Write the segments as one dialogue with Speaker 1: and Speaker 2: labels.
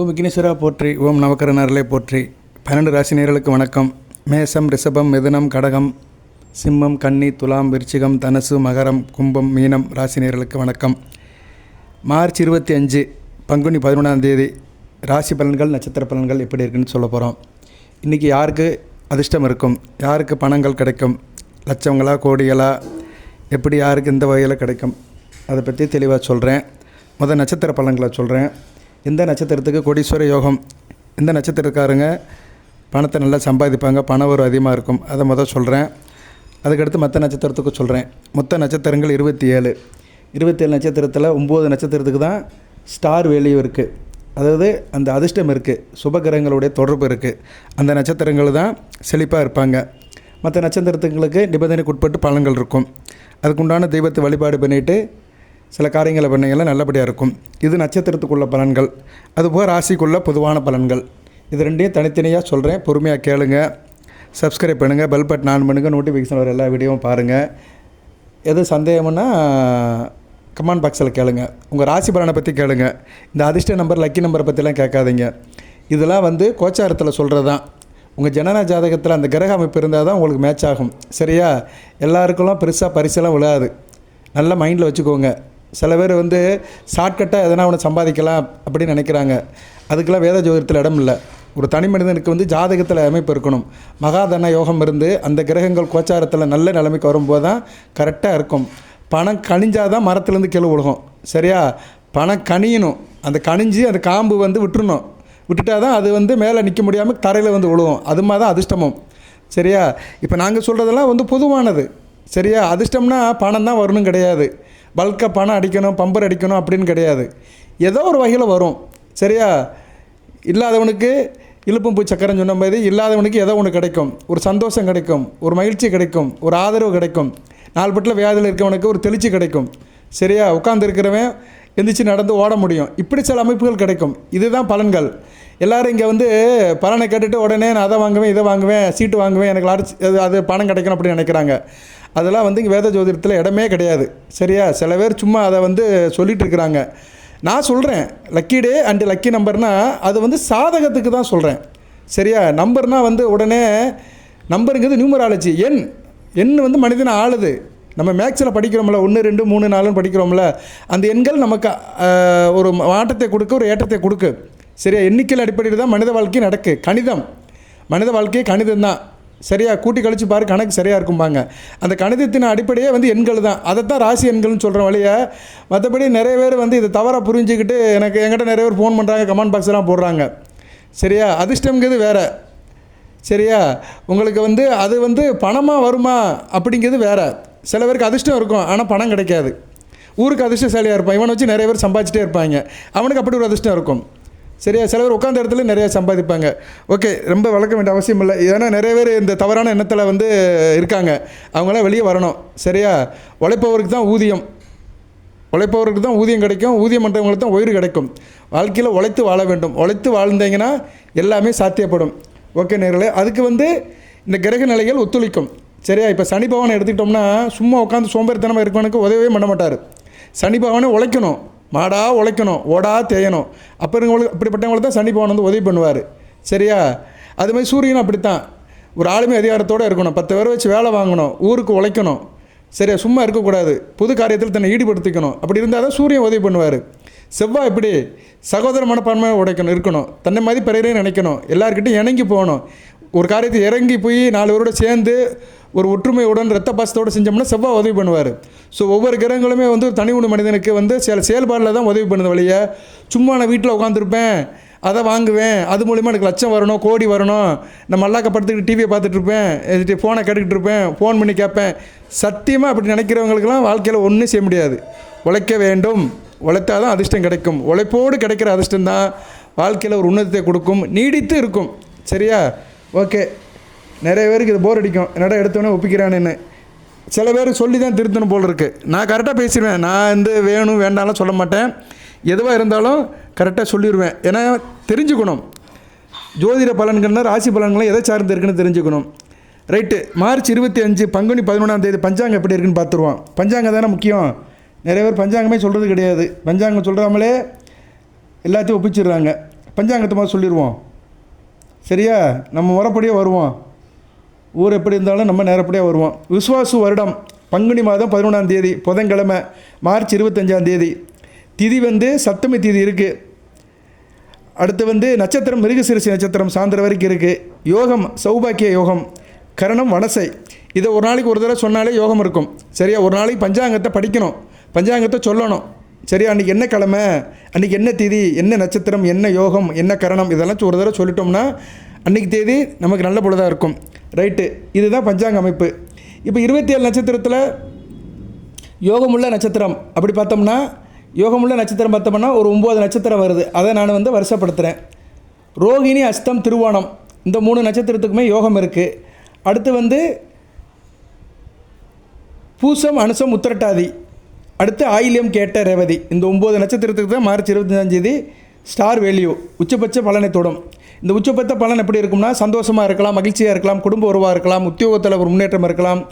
Speaker 1: ஓம் விக்னேஸ்வரா போற்றி, ஓம் நவக்கரனர்களை போற்றி. 12 ராசி நேயர்களுக்கு வணக்கம். மேசம், ரிஷபம், மிதுனம், கடகம், சிம்மம், கன்னி, துலாம், விருச்சிகம், தனுசு, மகரம், கும்பம், மீனம் ராசி நேயர்களுக்கு வணக்கம். மார்ச் 25 பங்குனி 11ஆம் தேதி ராசி பலன்கள், நட்சத்திர பலன்கள் எப்படி இருக்குன்னு சொல்ல போகிறோம். இன்றைக்கி யாருக்கு அதிர்ஷ்டம் இருக்கும், யாருக்கு பணங்கள் கிடைக்கும், லட்சங்களா கோடிகளா, எப்படி யாருக்கு எந்த வகையில் கிடைக்கும், அதை பற்றி தெளிவாக சொல்கிறேன். முதல் நட்சத்திர பலன்களை சொல்கிறேன். எந்த நட்சத்திரத்துக்கு கோடீஸ்வர யோகம், எந்த நட்சத்திரக்காரங்க பணத்தை நல்லா சம்பாதிப்பாங்க, பண வரும் அதிகமாக இருக்கும், அதை முதல் சொல்கிறேன். அதுக்கடுத்து மற்ற நட்சத்திரத்துக்கு சொல்கிறேன். மொத்த நட்சத்திரங்கள் 27 நட்சத்திரத்தில் 9 நட்சத்திரத்துக்கு தான் ஸ்டார் வேல்யூ இருக்குது, அதாவது அந்த அதிர்ஷ்டம் இருக்குது, சுபகிரகங்களுடைய தொடர்பு இருக்குது. அந்த நட்சத்திரங்கள் தான் செழிப்பாக இருப்பாங்க. மற்ற நட்சத்திரத்துங்களுக்கு நிபந்தனைக்கு உட்பட்டு பலன்கள் இருக்கும். அதுக்குண்டான தெய்வத்தை வழிபாடு பண்ணிவிட்டு சில காரியங்களை பண்ணிங்கன்னா நல்லபடியாக இருக்கும். இது நட்சத்திரத்துக்குள்ள பலன்கள். அதுபோக ராசிக்குள்ள பொதுவான பலன்கள். இது ரெண்டையும் தனித்தனியாக சொல்கிறேன், பொறுமையாக கேளுங்க. சப்ஸ்கிரைப் பண்ணுங்கள், பெல் பட்டன் ஆன் பண்ணுங்கள், நோட்டிஃபிகேஷன் வர எல்லா வீடியோவும் பாருங்கள். எது சந்தேகம்னா கமெண்ட் பாக்ஸில் கேளுங்க. உங்கள் ராசி பலனை பற்றி கேளுங்க. இந்த அதிர்ஷ்ட நம்பர், லக்கி நம்பரை பற்றிலாம் கேட்காதீங்க. இதெல்லாம் கோச்சாரத்தில் சொல்கிறது தான். உங்கள் ஜனன ஜாதகத்தில் அந்த கிரக அமைப்பு இருந்தால் தான் உங்களுக்கு மேட்ச் ஆகும். சரியா? எல்லாருக்கெல்லாம் பெருசாக பரிசெல்லாம் விழாது. நல்லா மைண்டில் வச்சுக்கோங்க. சில பேர் ஷார்ட்கட்டாக எதனா ஒன்று சம்பாதிக்கலாம் அப்படின்னு நினைக்கிறாங்க. அதுக்கெல்லாம் வேத ஜோதிடத்தில் இடம் இல்லை. ஒரு தனி மனிதனுக்கு ஜாதகத்தில் அமைப்பு இருக்கணும். மகாதன யோகம் இருந்து அந்த கிரகங்கள் கோச்சாரத்தில் நல்ல நிலைமைக்கு வரும்போது தான் கரெக்டாக இருக்கும். பணம் கனிஞ்சால் தான் மரத்துலேருந்து கீழே விழுகும். சரியா? பணம் கனியணும். அந்த கனிஞ்சு அந்த காம்பு விட்டுறணும். விட்டுட்டால் தான் அது மேலே நிற்க முடியாமல் தரையில் விழுவும். அது மாதிரி தான் அதிர்ஷ்டமும். சரியா? இப்போ நாங்கள் சொல்கிறதெல்லாம் பொதுவானது. சரியா? அதிர்ஷ்டம்னா பணம் தான் வரணும் கிடையாது. பல்காக பணம் அடிக்கணும், பம்பர் அடிக்கணும் அப்படின்னு கிடையாது. ஏதோ ஒரு வகையில் வரும். சரியா? இல்லாதவனுக்கு இழுப்பும் பூ சக்கரம் சொன்ன மாதிரி இல்லாதவனுக்கு ஏதோ ஒன்று கிடைக்கும். ஒரு சந்தோஷம் கிடைக்கும், ஒரு மகிழ்ச்சி கிடைக்கும், ஒரு ஆதரவு கிடைக்கும். நாள்பட்டில் வியாதியில் இருக்கவனுக்கு ஒரு தெளிச்சி கிடைக்கும். சரியா? உட்கார்ந்து இருக்கிறவன் எந்திரிச்சு நடந்து ஓட முடியும். இப்படி சில அமைப்புகள் கிடைக்கும். இதுதான் பலன்கள். எல்லோரும் இங்கே பலனை கேட்டுட்டு உடனே நான் அதை வாங்குவேன், இதை வாங்குவேன், சீட்டு வாங்குவேன், எனக்கு அது பணம் கிடைக்கணும் அப்படின்னு நினைக்கிறாங்க. அதெல்லாம் இங்கே வேத ஜோதிடத்தில் இடமே கிடையாது. சரியா? சில பேர் சும்மா அதை சொல்லிகிட்டு இருக்கிறாங்க. நான் சொல்கிறேன் லக்கி டே அண்டு லக்கி நம்பர்னால் அது சாதகத்துக்கு தான் சொல்கிறேன். சரியா? நம்பர்னால் உடனே நம்பருங்கிறது நியூமராலஜி, எண் மனிதனை ஆளுது. நம்ம மேக்ஸில் படிக்கிறோம்ல, 1 2 3 4 படிக்கிறோம்ல, அந்த எண்கள் நமக்கு ஒரு மாற்றத்தை கொடுக்க, ஒரு ஏற்றத்தை கொடுக்கு. சரியா? எண்ணிக்கையில் அடிப்படையில் தான் மனித வாழ்க்கை நடக்கு. கணிதம், மனித வாழ்க்கையே கணிதம் தான். சரியா? கூட்டி கழிச்சு பாரு, கணக்கு சரியாக இருக்கும்பாங்க. அந்த கணிதத்தின் அடிப்படையே எண்கள் தான். அதைத்தான் ராசி எண்கள்னு சொல்கிற வழியை. மற்றபடி நிறைய பேர் இதை தவறாக புரிஞ்சுக்கிட்டு என்கிட்ட நிறைய பேர் ஃபோன் பண்ணுறாங்க, கமெண்ட் பாக்ஸ்லாம் போடுறாங்க. சரியா? அதிர்ஷ்டங்கிறது வேறு. சரியா? உங்களுக்கு அது பணமாக வருமா அப்படிங்கிறது வேறு. சில பேருக்கு அதிர்ஷ்டம் இருக்கும், ஆனால் பணம் கிடைக்காது. ஊருக்கு அதிர்ஷ்டசாலியாக இருப்பான், இவனை வச்சு நிறைய பேர் சம்பாதிச்சிட்டே இருப்பாங்க. அவனுக்கு அப்படி ஒரு அதிர்ஷ்டம் இருக்கும். சரியா? சில பேர் உட்காந்த இடத்துல நிறையா சம்பாதிப்பாங்க. ஓகே, ரொம்ப வளர்க்க வேண்டிய அவசியம் இல்லை. ஏன்னா நிறைய பேர் இந்த தவறான எண்ணத்தில் இருக்காங்க. அவங்களாம் வெளியே வரணும். சரியா? உழைப்பவருக்கு தான் ஊதியம், உழைப்பவருக்கு தான் ஊதியம் கிடைக்கும். ஊதியம் பண்ணுறவங்களுக்கு தான் உயிர் கிடைக்கும். வாழ்க்கையில் உழைத்து வாழ வேண்டும். உழைத்து வாழ்ந்தீங்கன்னா எல்லாமே சாத்தியப்படும். ஓகே நேர்களே, அதுக்கு இந்த கிரக நிலைகள் ஒத்துழைக்கும். சரியா? இப்போ சனி பகவானை எடுத்துக்கிட்டோம்னா சும்மா உட்காந்து சோம்பேறித்தனமாக இருக்கவனுக்கு உதவியே பண்ண மாட்டார். சனி பகவானே உழைக்கணும், மாடா உழைக்கணும், ஓடா தேயணும். அப்படிப்பட்டவங்களுக்கு தான் சனி பகவான் உதவி பண்ணுவார். சரியா? அதுமாதிரி சூரியனும் அப்படித்தான். ஒரு ஆளுமை அதிகாரத்தோடு இருக்கணும், 10 பேரை வச்சு வேலை வாங்கணும், ஊருக்கு உழைக்கணும். சரியா? சும்மா இருக்கக்கூடாது, புது காரியத்தில் தன்னை ஈடுபடுத்திக்கணும். அப்படி இருந்தால் தான் சூரியன் உதவி பண்ணுவார். செவ்வாய் இப்படி சகோதர மனப்பான்மையாக இருக்கணும், தன்னை மாதிரி பிறரையும் நினைக்கணும், எல்லாருக்கிட்டையும் இணங்கி போகணும். ஒரு காரியத்தை இறங்கி போய் 4 பேரோட சேர்ந்து ஒரு ஒற்றுமையுடன் ரத்த பாசத்தோடு செஞ்சோம்னா செவ்வாய் உதவி பண்ணுவார். ஸோ ஒவ்வொரு கிரகங்களுமே தனி உணவு மனிதனுக்கு சில செயல்பாடில் தான் உதவி பண்ணுது வழியை. சும்மா நான் வீட்டில் உட்காந்துருப்பேன், அதை வாங்குவேன், அது மூலிமா எனக்கு லட்சம் வரணும், கோடி வரணும், நான் மல்லாக்கப்படுத்துக்கிட்டு டிவியை பார்த்துட்ருப்பேன், ஃபோனை கேட்டுக்கிட்டு இருப்பேன், ஃபோன் பண்ணி கேட்பேன். சத்தியமாக அப்படி நினைக்கிறவங்களுக்கெல்லாம் வாழ்க்கையில் ஒன்றும் செய்ய முடியாது. உழைக்க வேண்டும், உழைத்தால் தான் அதிர்ஷ்டம் கிடைக்கும். உழைப்போடு கிடைக்கிற அதிர்ஷ்டம் தான் வாழ்க்கையில் ஒரு உன்னதத்தை கொடுக்கும், நீடித்து இருக்கும். சரியா? ஓகே, நிறைய பேருக்கு இது போர் அடிக்கும், என்னடா எடுத்தோன்னே ஒப்பிக்கிறானேன்னு. சில பேர் சொல்லி தான் திருத்தணும் போல் இருக்குது. நான் கரெக்டாக பேசிடுவேன். நான் வேணும் வேண்டாம்லாம் சொல்ல மாட்டேன். எதுவாக இருந்தாலும் கரெக்டாக சொல்லிடுவேன். ஏன்னா தெரிஞ்சுக்கணும். ஜோதிட பலன்கள்னால் ராசி பலன்கள்லாம் எதை சார்ந்து இருக்குன்னு தெரிஞ்சுக்கணும். ரைட்டு. மார்ச் 25 பங்குனி 11ஆம் தேதி பஞ்சாங்கம் எப்படி இருக்குன்னு பார்த்துருவோம். பஞ்சாங்கம் தானே முக்கியம். நிறைய பேர் பஞ்சாங்கமே சொல்கிறது கிடையாது. பஞ்சாங்கம் சொல்கிறாமலே எல்லாத்தையும் ஒப்பிச்சிடுறாங்க. பஞ்சாங்கத்தை மாதிரி சொல்லிடுவோம். சரியா? நம்ம முறைப்படியே வருவோம். ஊர் எப்படி இருந்தாலும் நம்ம நேரப்படியாக வருவோம். விஸ்வாசு வருடம் பங்குனி மாதம் 11ஆம் தேதி புதன்கிழமை மார்ச் 25ஆம் தேதி. திதி சப்தமி திதி இருக்குது. அடுத்து நட்சத்திரம் மிருகசீரிஷ நட்சத்திரம் சாயந்தரம் வரைக்கும் இருக்குது. யோகம் சௌபாக்கிய யோகம். கரணம் வனசை. இதை ஒரு நாளைக்கு ஒரு தடவை சொன்னாலே யோகம் இருக்கும். சரியா? ஒரு நாளைக்கு பஞ்சாங்கத்தை படிக்கணும், பஞ்சாங்கத்தை சொல்லணும். சரியா? அன்றைக்கி என்ன கிழமை, அன்றைக்கி என்ன திதி, என்ன நட்சத்திரம், என்ன யோகம், என்ன கரணம், இதெல்லாம் ஒரு தடவை சொல்லிட்டோம்னா அன்றைக்கி தேதி நமக்கு நல்ல பொழுதாக இருக்கும். ரைட்டு. இதுதான் பஞ்சாங்க அமைப்பு. இப்போ 27 நட்சத்திரத்தில் யோகமுள்ள நட்சத்திரம் அப்படி பார்த்தோம்னா, யோகமுள்ள நட்சத்திரம் பார்த்தோம்னா ஒரு 9 நட்சத்திரம் வருது. அதை நான் வருஷப்படுத்துகிறேன். ரோகிணி, அஸ்தம், திருவோணம் இந்த 3 நட்சத்திரத்துக்குமே யோகம் இருக்குது. அடுத்து பூசம், அனுசம், உத்திரட்டாதி, அடுத்து ஆயில்யம், கேட்ட, ரேவதி இந்த 9 நட்சத்திரத்துக்கு தான் மார்ச் 25ஆம் தேதி ஸ்டார் வேல்யூ உச்சபட்ச பலனை தொடும். இந்த உச்சபட்ச பலன் எப்படி இருக்கும்னா, சந்தோஷமாக இருக்கலாம், மகிழ்ச்சியாக இருக்கலாம், குடும்ப உறவாக இருக்கலாம், உத்தியோகத்தில் ஒரு முன்னேற்றம் இருக்கலாம்,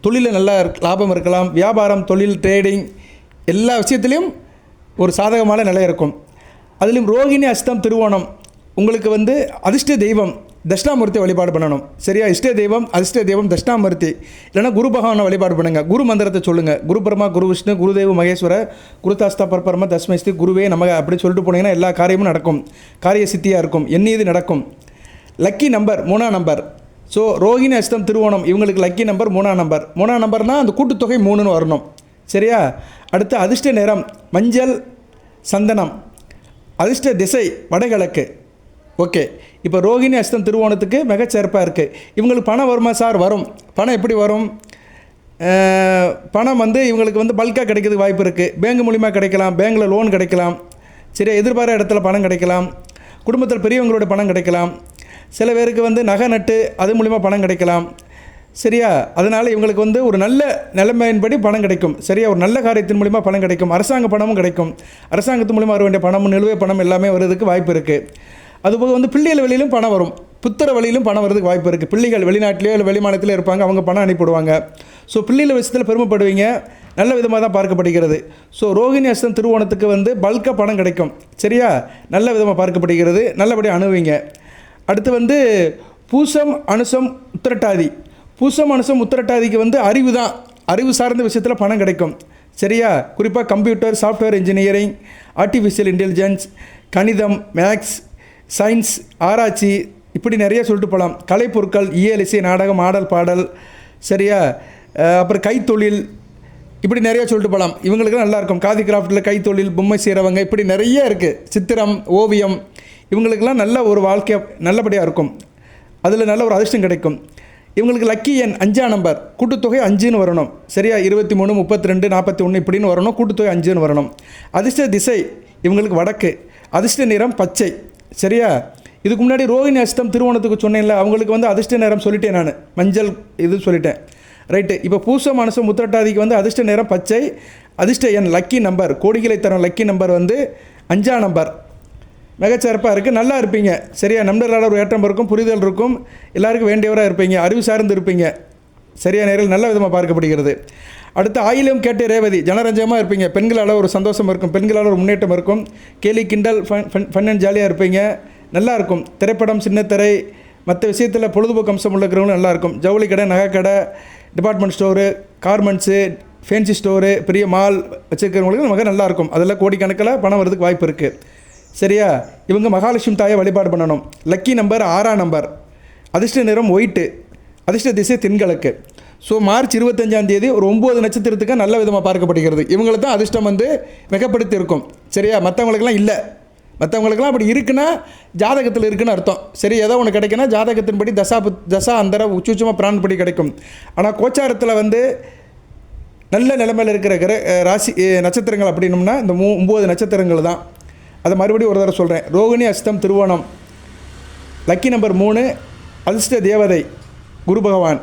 Speaker 1: தொழிலில் நல்ல லாபம் இருக்கலாம், வியாபாரம், தொழில், ட்ரேடிங் எல்லா விஷயத்துலேயும் ஒரு சாதகமான நிலை இருக்கும். அதிலும் ரோகிணி, அஸ்தம், திருவோணம் உங்களுக்கு அதிர்ஷ்ட தெய்வம் தட்சிணாமூர்த்தி வழிபாடு பண்ணணும். சரியா? இஷ்ட தெய்வம் அதிர்ஷ்ட தெய்வம் தட்சிணாமூர்த்தி. இல்லைனா குரு பகவானை வழிபாடு பண்ணுங்கள். குரு மந்திரத்தை சொல்லுங்கள். குரு பிரம்மா, குரு விஷ்ணு, குருதேவ மகேஸ்வர, குருதாஸ்தா பரபரம தஸ்மைஸ்தி குருவே நமக அப்படி சொல்லிட்டு போனீங்கன்னா எல்லா காரியமும் நடக்கும். காரிய சித்தியாக இருக்கும். எண்ணியது நடக்கும். லக்கி நம்பர் 3ஆம் நம்பர். ஸோ ரோகிணி, அஸ்தம், திருவோணம் இவங்களுக்கு லக்கி நம்பர் 3ஆம் நம்பர். 3ஆம் நம்பர்னால் அந்த கூட்டுத்தொகை 3ன்னு வரணும். சரியா? அடுத்து அதிர்ஷ்ட நிறம் மஞ்சள், சந்தனம். அதிர்ஷ்ட திசை வடகிழக்கு. ஓகே. இப்போ ரோகிணி, அஸ்தம், திருவோணத்துக்கு மிகச்சிறப்பாக இருக்குது. இவங்களுக்கு பணம் வருமா சார்? வரும். பணம் எப்படி வரும்? பணம் இவங்களுக்கு பல்காக கிடைக்கிறதுக்கு வாய்ப்பு இருக்குது. பேங்க் மூலிமா கிடைக்கலாம், பேங்கில் லோன் கிடைக்கலாம். சரியா? எதிர்பாராத இடத்துல பணம் கிடைக்கலாம். குடும்பத்தில் பெரியவங்களோட பணம் கிடைக்கலாம். சில பேருக்கு நகை நட்டு அது மூலிமா பணம் கிடைக்கலாம். சரியா? அதனால் இவங்களுக்கு ஒரு நல்ல நிலைமையின்படி பணம் கிடைக்கும். சரியா? ஒரு நல்ல காரியத்தின் மூலிமா பணம் கிடைக்கும். அரசாங்க பணமும் கிடைக்கும். அரசாங்கத்து மூலிமா வர வேண்டிய பணமும் நிலுவை பணம் எல்லாமே வருவதற்கு வாய்ப்பு இருக்குது. அதுபோக பிள்ளைகள் வழியிலும் பணம் வரும். புத்திர வழியிலும் பணம் வரதுக்கு வாய்ப்பு இருக்குது. பிள்ளைகள் வெளிநாட்டிலேயோ இல்லை வெளிமாநிலத்திலே இருப்பாங்க, அவங்க பணம் அனுப்பிவிடுவாங்க. ஸோ பிள்ளைகள் விஷயத்தில் பெருமைப்படுவீங்க. நல்ல விதமாக தான் பார்க்கப்படுகிறது. ஸோ ரோகிணி, அஸ்தம், திருவோணத்துக்கு பல்காக பணம் கிடைக்கும். சரியா? நல்ல விதமாக பார்க்கப்படுகிறது. நல்லபடியாக அணுவீங்க. அடுத்து பூசம், அனுசம், உத்திரட்டாதி. பூசம், அனுசம், உத்திரட்டாதிக்கு அறிவு தான். அறிவு சார்ந்த விஷயத்தில் பணம் கிடைக்கும். சரியா? குறிப்பாக computer, software engineering, artificial intelligence, கணிதம், மேக்ஸ், சயின்ஸ், ஆராய்ச்சி இப்படி நிறைய சொல்லிட்டு போகலாம். கலைப்பொருட்கள், இயல், இசை, நாடகம், ஆடல், பாடல். சரியா? அப்புறம் கைத்தொழில் இப்படி நிறைய சொல்லிட்டு போகலாம். இவங்களுக்குலாம் நல்லாயிருக்கும். காதி கிராஃப்டில் கைத்தொழில், பொம்மை செய்கிறவங்க இப்படி நிறைய இருக்குது. சித்திரம், ஓவியம் இவங்களுக்கெல்லாம் நல்ல ஒரு வாழ்க்கை நல்லபடியாக இருக்கும். அதில் நல்ல ஒரு அதிர்ஷ்டம் கிடைக்கும். இவங்களுக்கு லக்கி எண் 5ஆம் நம்பர். கூட்டுத்தொகை 5ன்னு வரணும். சரியா? 23, 32, 41 இப்படின்னு வரணும். கூட்டுத்தொகை 5ன்னு வரணும். அதிர்ஷ்ட திசை இவங்களுக்கு வடக்கு. அதிர்ஷ்ட நிறம் பச்சை. சரியா? இதுக்கு முன்னாடி ரோகிணி, அஸ்தம், திருவோணத்துக்கு சொன்னேன்ல, அவங்களுக்கு அதிர்ஷ்ட நிறம் சொல்லிட்டேன் நான். மஞ்சள் இது சொல்லிட்டேன். ரைட்டு. இப்போ பூசம், அனுசம், உத்திரட்டாதிக்கு அதிர்ஷ்ட நிறம் பச்சை. அதிர்ஷ்ட எண் லக்கி நம்பர், கோடிகளை தரும் லக்கி நம்பர் 5ஆம் நம்பர். மிகச்சிறப்பாக இருக்குது. நல்லா இருப்பீங்க. சரியா? நண்பர்களால் ஒரு ஏற்றம் இருக்கும், புரிதல் இருக்கும், எல்லாருக்கும் வேண்டியவராக இருப்பீங்க, அறிவு சார்ந்து இருப்பீங்க. சரியா? நேரில் நல்ல விதமாக பார்க்கப்படுகிறது. அடுத்து ஆயில்யம், கேட்ட, ரேவதி ஜனரஞ்சகமாக இருப்பீங்க. பெண்களால் ஒரு சந்தோஷம் இருக்கும், பெண்களால் ஒரு முன்னேற்றம் இருக்கும். கேலி, கிண்டல், ஃபன் அண்ட் ஜாலியாக இருப்பீங்க. நல்லாயிருக்கும். திரைப்படம், சின்னத்திரை மற்ற விஷயத்தில் பொழுதுபோக்கு அம்சம் உள்ளவங்களும் நல்லாயிருக்கும். ஜவுளி கடை, நகை கடை, department store, garments, fancy store, பெரிய மால் வச்சுருக்கிறவங்களுக்கு நமக்கு நல்லாயிருக்கும். அதில் கோடிக்கணக்கில் பணம் வரதுக்கு வாய்ப்பு இருக்குது. சரியா? இவங்க மகாலட்சுமி தாயை வழிபாடு பண்ணணும். லக்கி நம்பர் 6ஆம் நம்பர். அதிர்ஷ்ட நிறம் ஒயிட்டு. அதிர்ஷ்ட திசை தென்கிழக்கு. ஸோ மார்ச் 25ஆம் தேதி ஒரு 9 நட்சத்திரத்துக்கு நல்ல விதமாக பார்க்கப்படுகிறது. இவங்களை தான் அதிர்ஷ்டம் மிகப்படுத்தி இருக்கும். சரியா? மற்றவங்களுக்கெல்லாம் இல்லை. மற்றவங்களுக்கெல்லாம் அப்படி இருக்குன்னா ஜாதகத்தில் இருக்குன்னு அர்த்தம். சரி, ஏதோ ஒன்று கிடைக்குன்னா ஜாதகத்தின்படி தசா அந்தர உச்சமாக பிரான்படி கிடைக்கும். ஆனால் கோச்சாரத்தில் நல்ல நிலைமையில் இருக்கிற ராசி நட்சத்திரங்கள் அப்படின்னோம்னா இந்த 9 நட்சத்திரங்கள் தான். அதை மறுபடியும் ஒரு தடவை சொல்கிறேன். ரோகிணி, அஸ்தம், திருவோணம் லக்கி நம்பர் 3. அதிர்ஷ்ட தேவதை குரு பகவான்.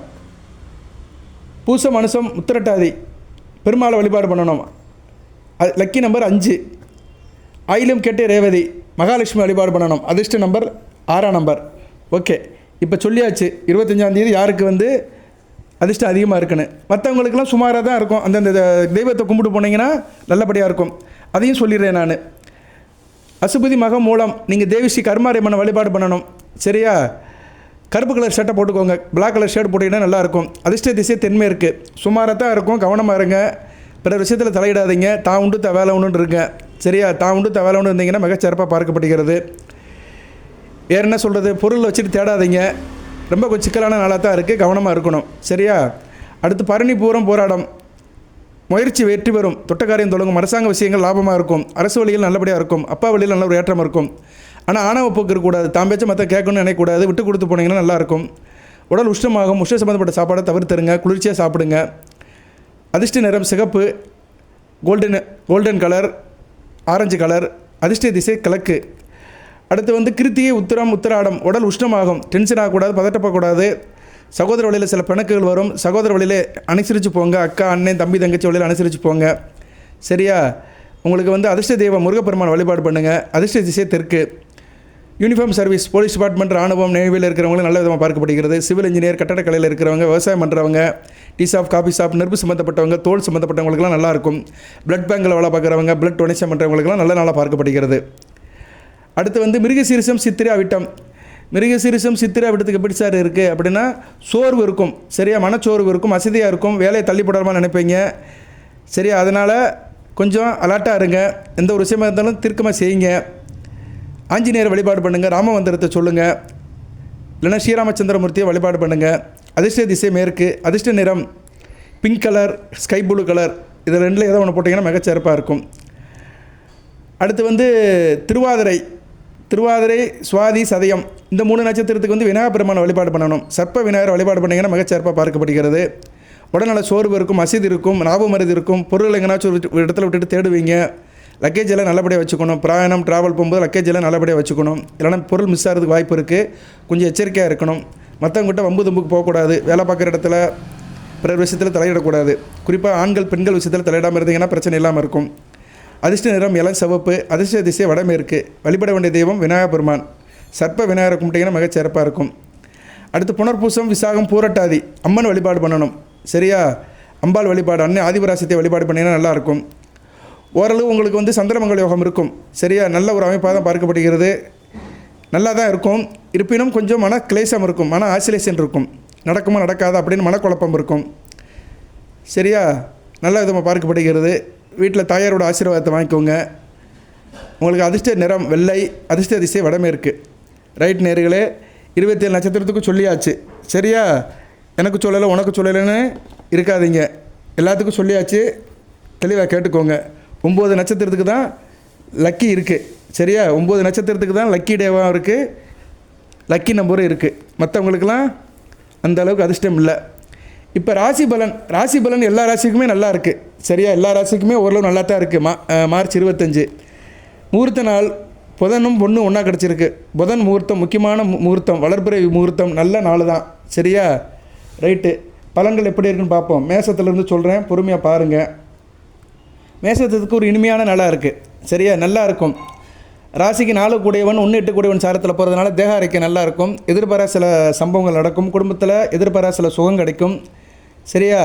Speaker 1: பூசம், அனுசம், உத்திரட்டாதி பெருமாளை வழிபாடு பண்ணணும். Lucky number 5. ஆயிலம், கேட்ட, ரேவதி மகாலட்சுமி வழிபாடு பண்ணணும். அதிர்ஷ்ட நம்பர் 6ஆம் நம்பர். ஓகே. இப்போ சொல்லியாச்சு 25ஆம் தேதி யாருக்கு வந்து அதிர்ஷ்டம் அதிகமாக இருக்குன்னு. மற்றவங்களுக்கெல்லாம் சுமாராக தான் இருக்கும். அந்தந்த தெய்வத்தை கும்பிட்டு போனீங்கன்னா நல்லபடியாக இருக்கும். அதையும் சொல்லிடுறேன் நான். அசுபதி மகம் மூலம் நீங்கள் தேவிஸ்ரீ கருமாரியம்மனை வழிபாடு பண்ணணும். சரியா? கருப்பு கலர் ஷர்ட்டை போட்டுக்கோங்க. பிளாக் கலர் ஷர்ட் போட்டிங்கன்னா நல்லாயிருக்கும். அதிர்ஷ்ட திசை தென்மேற்கு. சுமாராக தான் இருக்கும். கவனமாக இருங்க. பிற விஷயத்தில் தலையிடாதீங்க. தான் உண்டு வேலை ஒன்றுன்னு இருங்க. சரியா? தான் உண்டு வேலை ஒன்று இருந்தீங்கன்னா மிகச்சிறப்பாக பார்க்கப்படுகிறது. வேறு என்ன சொல்கிறது, பொருள் வச்சுட்டு தேடாதீங்க. ரொம்ப கொஞ்சம் சிக்கலான நாளாக தான் இருக்குது. கவனமாக இருக்கணும். சரியா? அடுத்து பரணி பூரம் போராடம். முயற்சி வெற்றி பெறும். தொட்டக்காரியம் தொடங்கும். அரசாங்க விஷயங்கள் லாபமாக இருக்கும். அரசு வழியில் நல்லபடியாக இருக்கும். அப்பா வழியில் நல்ல ஒரு ஏற்றம் இருக்கும். ஆனால் ஆணவ போக்கு இருக்கக்கூடாது. தான் பேச்ச மற்ற கேட்கணும்னு நினைக்கக்கூடாது. விட்டு கொடுத்து போனீங்கன்னா நல்லாயிருக்கும். உடல் உஷ்ணமாகும். உஷ்ண சம்மந்தப்பட்ட சாப்பாடை தவிர்த்துருங்க. குளிர்ச்சியாக சாப்பிடுங்க. அதிர்ஷ்ட நிறம் சிகப்பு, கோல்டன் கலர், ஆரஞ்சு கலர். அதிர்ஷ்ட திசை கிழக்கு. அடுத்து வந்து கிருத்திகை உத்திராடம். உடல் உஷ்ணமாகும். டென்ஷன் ஆகக்கூடாது, பதட்டப்படக்கூடாது. சகோதர வழியில் சில பிணக்குகள் வரும். சகோதர வழியில் அனுசரித்து போங்க. அக்கா, அண்ணன், தம்பி, தங்கச்சி வழியில் அனுசரித்து போங்க. சரியா? உங்களுக்கு வந்து அதிர்ஷ்ட தெய்வம் முருகப்பெருமான் வழிபாடு பண்ணுங்கள். அதிர்ஷ்ட திசை தெற்கு. யூனிஃபார்ம் சர்வீஸ், போலீஸ் டிபார்ட்மெண்ட், ராணுவம், நேவியில் இருக்கிறவங்களும் நல்ல விதமாக பார்க்கப்படுகிறது. சிவில் இன்ஜினியர், கட்டடக்கலையில் இருக்கிறவங்க, விவசாயம் பண்ணுறவங்க, டீ ஷாப், காஃபி ஷாப், நெருப்பு சம்மந்தப்பட்டவங்க, தோல் சம்மந்தப்பட்டவங்களுக்குலாம் நல்லாயிருக்கும். பிளட் பேங்கில் வேலை பார்க்குறவங்க, பிளட் டொனேஷன் பண்ணுறவங்களுக்குலாம் நல்ல நாளாக பார்க்கப்படுகிறது. அடுத்து வந்து மிருகசீரிசம், சித்திரை, அவிட்டம். மிருகசீரிசம், சித்திரை, அவிட்டத்துக்கு எப்படி சார் இருக்குது அப்படின்னா, சோர்வு இருக்கும். சரியா? மனச்சோர்வு இருக்கும். அசதியாக இருக்கும். வேலையை தள்ளிப்படாமல் நினைப்பீங்க. சரியா? அதனால் கொஞ்சம் அலர்ட்டாக இருங்க. எந்த ஒரு விஷயமாக இருந்தாலும் தீர்க்கமாக செய்யுங்க. ஆஞ்சநேயர் வழிபாடு பண்ணுங்கள். ராமமந்திரத்தை சொல்லுங்கள். இல்லைனா ஸ்ரீராமச்சந்திரமூர்த்தியை வழிபாடு பண்ணுங்கள். அதிர்ஷ்ட திசை மேற்கு. அதிர்ஷ்ட நிறம் pink colour, sky blue colour. இதில் ரெண்டில் ஏதோ ஒன்று போட்டிங்கன்னா மிகச்சிறப்பாக இருக்கும். அடுத்து வந்து திருவாதிரை, சுவாதி, சதயம். இந்த 3 நட்சத்திரத்துக்கு வந்து விநாயகர் பெருமானை வழிபாடு பண்ணணும். சர்ப்ப விநாயகர் வழிபாடு பண்ணிங்கன்னா மிகச்சிறப்பாக பார்க்கப்படுகிறது. உடல்நல சோர்வு இருக்கும், அசதி இருக்கும், ஞாபகம் மருதி இருக்கும். பொருள் எங்கேனாச்சும் ஒரு இடத்துல விட்டுட்டு தேடுவீங்க. லக்கேஜ் எல்லாம் நல்லபடியாக வச்சுக்கணும். பிரயாணம், ட்ராவல் போகும்போது லக்கேஜ் எல்லாம் நல்லபடியாக வச்சுக்கணும். இல்லைனா பொருள் மிஸ் ஆகிறதுக்கு வாய்ப்பு இருக்குது. கொஞ்சம் எச்சரிக்கையாக இருக்கணும். மற்றவங்ககிட்ட வம்பு தும்புக்கு போகக்கூடாது. வேலை பார்க்குற இடத்துல பிற விஷயத்தில் தலையிடக்கூடாது. குறிப்பாக ஆண்கள், பெண்கள் விஷயத்தில் தலையிடாமல் இருந்தீங்கன்னா பிரச்சனை இல்லாமல் இருக்கும். அதிர்ஷ்ட நிறம் இளம் சிவப்பு. அதிர்ஷ்ட திசை வடமேற்கு. வழிபட வேண்டிய தெய்வம் விநாயகர் பெருமான். சர்ப்ப விநாயகரை கும்பிட்டீங்கன்னா மிகச்சிறப்பாக இருக்கும். அடுத்து புனர்பூசம், விசாகம், பூரட்டாதி. அம்மன் வழிபாடு பண்ணணும். சரியா? அம்பாள் வழிபாடு, அன்னை ஆதிபராசத்தை வழிபாடு பண்ணிங்கன்னா நல்லாயிருக்கும். ஓரளவு உங்களுக்கு வந்து சந்திரமங்கல யோகம் இருக்கும். சரியா? நல்ல ஒரு அமைப்பாக தான் பார்க்கப்படுகிறது. நல்லா தான் இருக்கும். இருப்பினும் கொஞ்சம் மன கிளேசம் இருக்கும். மன ஆசிலேஷன் இருக்கும். நடக்குமா நடக்காதா அப்படின்னு மனக்குழப்பம் இருக்கும். சரியா? நல்ல விதமாக பார்க்கப்படுகிறது. வீட்டில் தாயாரோட ஆசீர்வாதத்தை வாங்கிக்கோங்க. உங்களுக்கு அதிர்ஷ்ட நிறம் வெள்ளை. அதிர்ஷ்ட திசை வடமேற்கு. ரைட் நேர்களே, 27 நட்சத்திரத்துக்கும் சொல்லியாச்சு. சரியா? எனக்கு சொல்லலை, உனக்கு சொல்லலைன்னு இருக்காதீங்க. எல்லாத்துக்கும் சொல்லியாச்சு. தெளிவாக கேட்டுக்கோங்க. 9 நட்சத்திரத்துக்கு தான் லக்கி இருக்குது. சரியா? 9 நட்சத்திரத்துக்கு தான் லக்கி டேவாக இருக்குது, லக்கி நம்பரும் இருக்குது. மற்றவங்களுக்கெல்லாம் அந்த அளவுக்கு அதிர்ஷ்டம் இல்லை. இப்போ ராசி பலன் எல்லா ராசிக்குமே நல்லா இருக்குது. சரியா? எல்லா ராசிக்குமே ஓரளவு நல்லா தான் இருக்குது. மார்ச் 25 முகூர்த்த நாள். புதனும் பொண்ணும் ஒன்றா கிடச்சிருக்கு. புதன் முகூர்த்தம் முக்கியமான முகூர்த்தம், வளர்பிறை முகூர்த்தம். நல்ல நாள் தான். சரியா? ரைட்டு. பலன்கள் எப்படி இருக்குன்னு பார்ப்போம். மேசத்துலேருந்து சொல்கிறேன், பொறுமையாக பாருங்கள். மேசத்துக்கு ஒரு இனிமையான நாளாக இருக்குது. சரியா? நல்லா இருக்கும். ராசிக்கு 4 கூடியவன் 1 8 கூடியவன் சாரத்தில் போகிறதுனால தேக அரைக்க நல்லாயிருக்கும். எதிர்பாரா சில சம்பவங்கள் நடக்கும். குடும்பத்தில் எதிர்பாரா சில சுகம் கிடைக்கும். சரியா?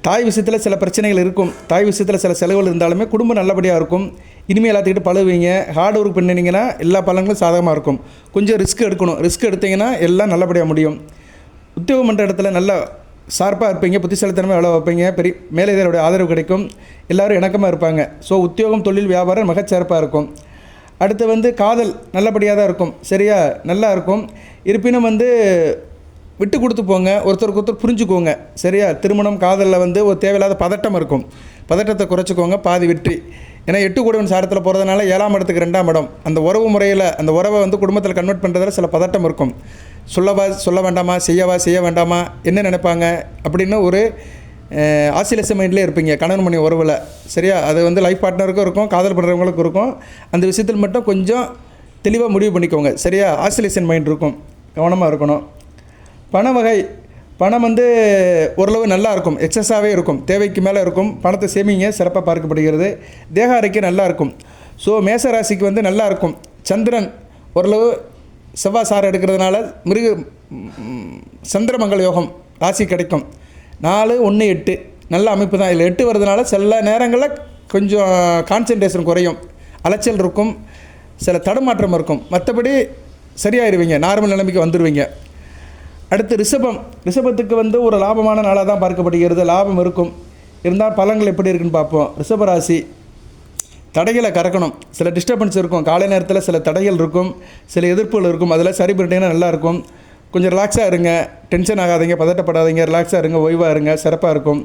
Speaker 1: தாய் விஷயத்தில் சில பிரச்சனைகள் இருக்கும். தாய் விஷயத்தில் சில செலவுகள் இருந்தாலுமே குடும்பம் நல்லபடியாக இருக்கும். இனிமேல் எல்லாத்துக்கிட்ட பழகுவீங்க. ஹார்ட் ஒர்க் பண்ணினீங்கன்னா எல்லா பலன்களும் சாதகமாக இருக்கும். கொஞ்சம் ரிஸ்க் எடுக்கணும். ரிஸ்க் எடுத்தீங்கன்னா எல்லாம் நல்லபடியாக முடியும். உத்தியோகம் பண்ணுற இடத்துல நல்லா ஷார்ப்பாக இருப்பீங்க. புத்திசாலித்தனமாக வேலை வைப்பீங்க. பெரிய மேலதிகாரியோட ஆதரவு கிடைக்கும். எல்லோரும் இணக்கமாக இருப்பாங்க. ஸோ உத்தியோகம், தொழில், வியாபாரம் மிகச்சிறப்பாக இருக்கும். அடுத்து வந்து காதல் நல்லபடியாக தான் இருக்கும். சரியா? நல்லா இருக்கும். இருப்பினும் வந்து விட்டு கொடுத்து போங்க. ஒருத்தருக்கு ஒருத்தர் புரிஞ்சுக்கோங்க. சரியா? திருமணம், காதலில் வந்து ஒரு தேவையில்லாத பதட்டம் இருக்கும். பதட்டத்தை குறைச்சிக்கோங்க. பாதி வெற்றி. ஏன்னா 8 கூடியவன் சாரத்தில் போகிறதுனால 7ஆம் இடத்துக்கு 2ஆம் இடம். அந்த உறவு முறையில் அந்த உறவை வந்து குடும்பத்தில் கன்வெர்ட் பண்ணுறதுல சில பதட்டம் இருக்கும். சொல்ல வேண்டாமா, செய்ய வேண்டாமா, என்ன நினைப்பாங்க அப்படின்னு ஒரு ஆசிலேஷன் மைண்ட்லேயே இருப்பீங்க கணவன் மணி உறவில். சரியா? அது வந்து லைஃப் பார்ட்னருக்கும் இருக்கும், காதல் பண்ணுறவங்களுக்கும் இருக்கும். அந்த விஷயத்தில் மட்டும் கொஞ்சம் தெளிவாக முடிவு பண்ணிக்கோங்க. சரியா? ஆசிலேஷன் மைண்ட் இருக்கும். கவனமாக இருக்கணும். பணம் வந்து ஓரளவு நல்லா இருக்கும். எக்ஸஸாகவே இருக்கும். தேவைக்கு மேலே இருக்கும். பணத்தை சேமிங்க. சிறப்பாக பார்க்கப்படுகிறது. தேக அறைக்கு நல்லா இருக்கும். ஸோ மேசராசிக்கு வந்து நல்லா இருக்கும். சந்திரன் ஓரளவு செவ்வாய் சாரம் எடுக்கிறதுனால சந்திரமங்கல யோகம் ராசி கிடைக்கும். 4, 1, 8 நல்ல அமைப்பு தான். இதில் 8 வர்றதுனால சில நேரங்களில் கொஞ்சம் கான்சன்ட்ரேஷன் குறையும், அலைச்சல் இருக்கும், சில தடுமாற்றம் இருக்கும். மற்றபடி சரியாயிருவீங்க, நார்மல் நிலைமைக்கு வந்துடுவீங்க. அடுத்து ரிஷபத்துக்கு ஒரு லாபமான நாளாக தான் பார்க்கப்படுகிறது. லாபம் இருக்கும், இருந்தால் பலன்கள் எப்படி இருக்குன்னு பார்ப்போம். ரிஷபராசி தடைகளை கறக்கணும். சில டிஸ்டர்பன்ஸ் இருக்கும், காலை நேரத்தில் சில தடைகள் இருக்கும், சில எதிர்ப்புகள் இருக்கும். அதில் சரி பண்ணிட்டீங்கன்னா நல்லாயிருக்கும். கொஞ்சம் ரிலாக்ஸாக இருங்க, டென்ஷன் ஆகாதீங்க, பதட்டப்படாதீங்க, ரிலாக்ஸாக இருங்க, ஓய்வாக இருங்க, சிறப்பாக இருக்கும்.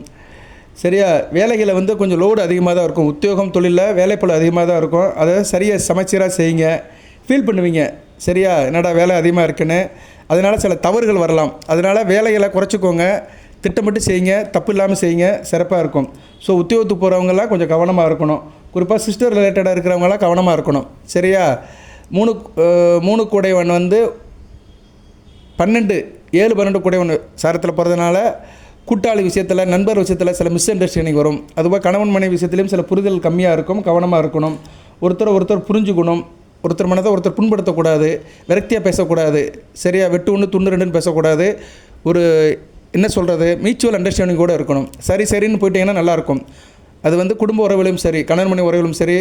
Speaker 1: சரியா? வேலைகளை கொஞ்சம் லோடு அதிகமாக தான் இருக்கும். உத்தியோகம் தொழிலில் வேலைப்பளு அதிகமாக தான் இருக்கும். அதை சரியாக சமச்சீராக செய்யுங்க. ஃபீல் பண்ணுவீங்க, சரியா என்னடா வேலை அதிகமாக இருக்குன்னு. அதனால் சில தவறுகள் வரலாம். அதனால் வேலைகளை குறைச்சிக்கோங்க, திட்டமிட்டு செய்யுங்க, தப்பு இல்லாமல் செய்யுங்க, சிறப்பாக இருக்கும். ஸோ உத்தியோகத்துக்கு போகிறவங்களாம் கொஞ்சம் கவனமாக இருக்கணும். குறிப்பாக சிஸ்டர் ரிலேட்டடாக இருக்கிறவங்களாம் கவனமாக இருக்கணும். சரியா? 3 கூடையவன் 12 7 12 கூடையவன் சாரத்தில் போகிறதுனால கூட்டாளி விஷயத்தில், நண்பர் விஷயத்தில் சில மிஸ் அண்டர்ஸ்டாண்டிங் வரும். அதுபோல் கணவன் மனைவி விஷயத்துலேயும் சில புரிதல் கம்மியாக இருக்கும். கவனமாக இருக்கணும். ஒருத்தர் புரிஞ்சுக்கணும். ஒருத்தர் மனதை ஒருத்தர் புண்படுத்தக்கூடாது, விரக்தியாக பேசக்கூடாது. சரியா? வெட்டு 1 துண்டு 2ன்னு பேசக்கூடாது. ஒரு என்ன சொல்கிறது, மியூச்சுவல் அண்டர்ஸ்டாண்டிங் கூட இருக்கணும். சரின்னு போயிட்டீங்கன்னா நல்லாயிருக்கும். அது குடும்ப உறவுகளையும் சரி, கணவன் மனைவி உறவுகளும் சரி,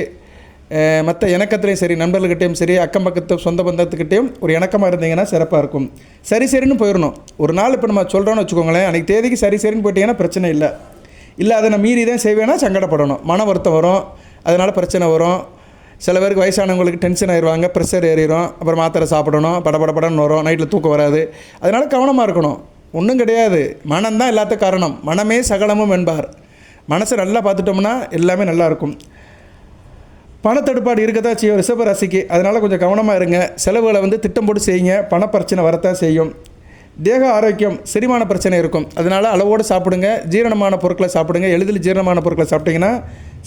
Speaker 1: மற்ற இணக்கத்துலேயும் சரி, நண்பர்கள்கிட்டையும் சரி, அக்கம் பக்கத்து சொந்த பந்தத்துக்கிட்டையும் ஒரு இணக்கமாக இருந்தீங்கன்னா சிறப்பாக இருக்கும். சரின்னு போயிடணும். ஒரு நாள் இப்போ நம்ம சொல்கிறோன்னு வச்சுக்கோங்களேன், அன்றைக்கி தேதிக்கு சரின்னு போயிட்டீங்கன்னா பிரச்சனை இல்லை. அதை நான் மீறி தான் செய்வேன்னா சங்கடப்படணும், மன வருத்தம் வரும், அதனால் பிரச்சனை வரும். சில பேருக்கு வயசானவங்களுக்கு டென்ஷன் ஆயிடுவாங்க, ப்ரெஷர் ஏறிடும், அப்புறம் மாத்திரை சாப்பிடணும், படன்னு வரும், நைட்டில் தூக்கம் வராது. அதனால் கவனமாக இருக்கணும். ஒன்றும் கிடையாது, மனம்தான் எல்லாத்துக்கும் காரணம். மனமே சகலமும் என்பார். மனசை நல்லா பார்த்துட்டோம்னா எல்லாமே நல்லாயிருக்கும். பணத்தடுப்பாடு இருக்க தான் செய்யும் ரிஷபராசிக்கு. அதனால் கொஞ்சம் கவனமாக இருங்க. செலவுகளை திட்டம் போட்டு செய்யுங்க. பணப்பிரச்சனை வரத்தான் செய்யும். தேக ஆரோக்கியம், செரிமான பிரச்சனை இருக்கும். அதனால் அளவோடு சாப்பிடுங்க. ஜீரணமான பொருட்களை சாப்பிடுங்க. எளிதில் ஜீரணமான பொருட்களை சாப்பிட்டிங்கன்னா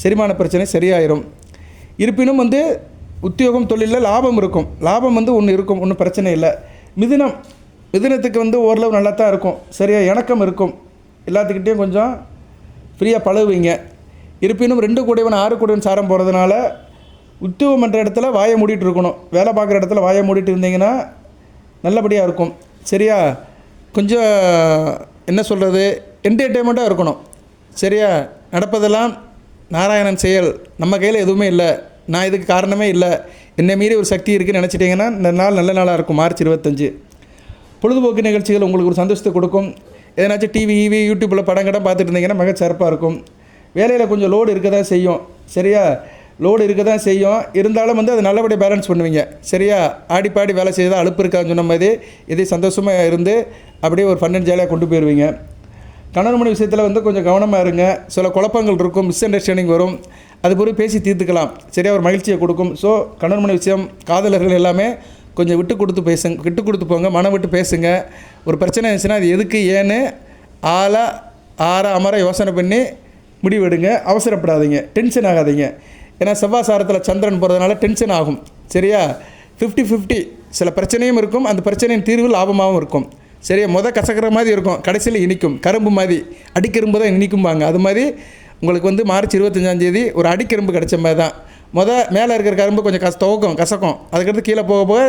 Speaker 1: செரிமான பிரச்சனை சரியாயிரும். இருப்பினும் உத்தியோகம் தொழிலில் லாபம் இருக்கும். லாபம் ஒன்று இருக்கும், ஒன்றும் பிரச்சனை இல்லை. மிதுனத்துக்கு ஓரளவு நல்லா தான் இருக்கும். சரியா? இணக்கம் இருக்கும். எல்லாத்துக்கிட்டேயும் கொஞ்சம் ஃப்ரீயாக பழகுவீங்க. இருப்பினும் 2 கூடையவன் 6 கூடையவன் சாரம் போகிறதுனால உத்தியோகம் பண்ணுற இடத்துல வாயை மூடிட்டு இருக்கணும். வேலை பார்க்குற இடத்துல வாயை மூடிட்டு இருந்தீங்கன்னா நல்லபடியாக இருக்கும். சரியா? கொஞ்சம் என்ன சொல்கிறது, என்டர்டெயின்மெண்ட்டாக இருக்கணும். சரியா? நடப்பதெல்லாம் நாராயணன் செயல், நம்ம கையில் எதுவுமே இல்லை, நான் இதுக்கு காரணமே இல்லை, என்னை மீறி ஒரு சக்தி இருக்குதுன்னு நினச்சிட்டிங்கன்னா இந்த நாள் நல்ல நாளாக இருக்கும். மார்ச் 25 பொழுதுபோக்கு நிகழ்ச்சிகள் உங்களுக்கு ஒரு சந்தோஷத்தை கொடுக்கும். எதனாச்சும் டிவி யூடியூப்பில் படம் பார்த்துட்டு இருந்தீங்கன்னா மிக சிறப்பாக இருக்கும். வேலையில் கொஞ்சம் லோடு இருக்க தான் செய்யும். சரியா? லோடு இருக்க தான் செய்யும். இருந்தாலும் அது நல்லபடியாக பேலன்ஸ் பண்ணுவீங்க. சரியா? ஆடிப்பாடி வேலை செய்தால் அலுப்பு இருக்கான்னு சொன்ன மாதிரி இதே சந்தோஷமாக இருந்து அப்படியே ஒரு ஃபன் அண்ட் ஜாலியாக கொண்டு போயிடுவீங்க. கணவன் மனைவி விஷயத்தில் கொஞ்சம் கவனமாக இருங்க. சில குழப்பங்கள் இருக்கும், மிஸ் அண்டர்ஸ்டாண்டிங் வரும். அது பிறகு பேசி தீர்த்துக்கலாம். சரியாக ஒரு மகிழ்ச்சியை கொடுக்கும். ஸோ கணவன் மனைவி விஷயம், காதலர்கள் எல்லாமே கொஞ்சம் விட்டு கொடுத்து போங்க. மனம் விட்டு பேசுங்க. ஒரு பிரச்சனை இருந்துச்சுன்னா அது எதுக்கு ஏன்னு அமர யோசனை பண்ணி முடிவெடுங்க. அவசரப்படாதீங்க, டென்ஷன் ஆகாதீங்க. ஏன்னா செவ்வாய் சாரத்தில் சந்திரன் போகிறதுனால டென்ஷன் ஆகும். சரியா? 50-50 சில பிரச்சனையும் இருக்கும். அந்த பிரச்சனையின் தீர்வு லாபமாகவும் இருக்கும். சரியா? கசக்கிற மாதிரி இருக்கும், கடைசியில் இனிக்கும். கரும்பு மாதிரி, அடிக்கரும்பு தான் இனிக்கும்பாங்க. அது மாதிரி உங்களுக்கு மார்ச் 25 ஒரு அடிக்கரும்பு கிடைச்ச மாதிரி தான். மேலே இருக்கிற கரும்பு கொஞ்சம் கசக்கும். அதுக்கடுத்து கீழே போக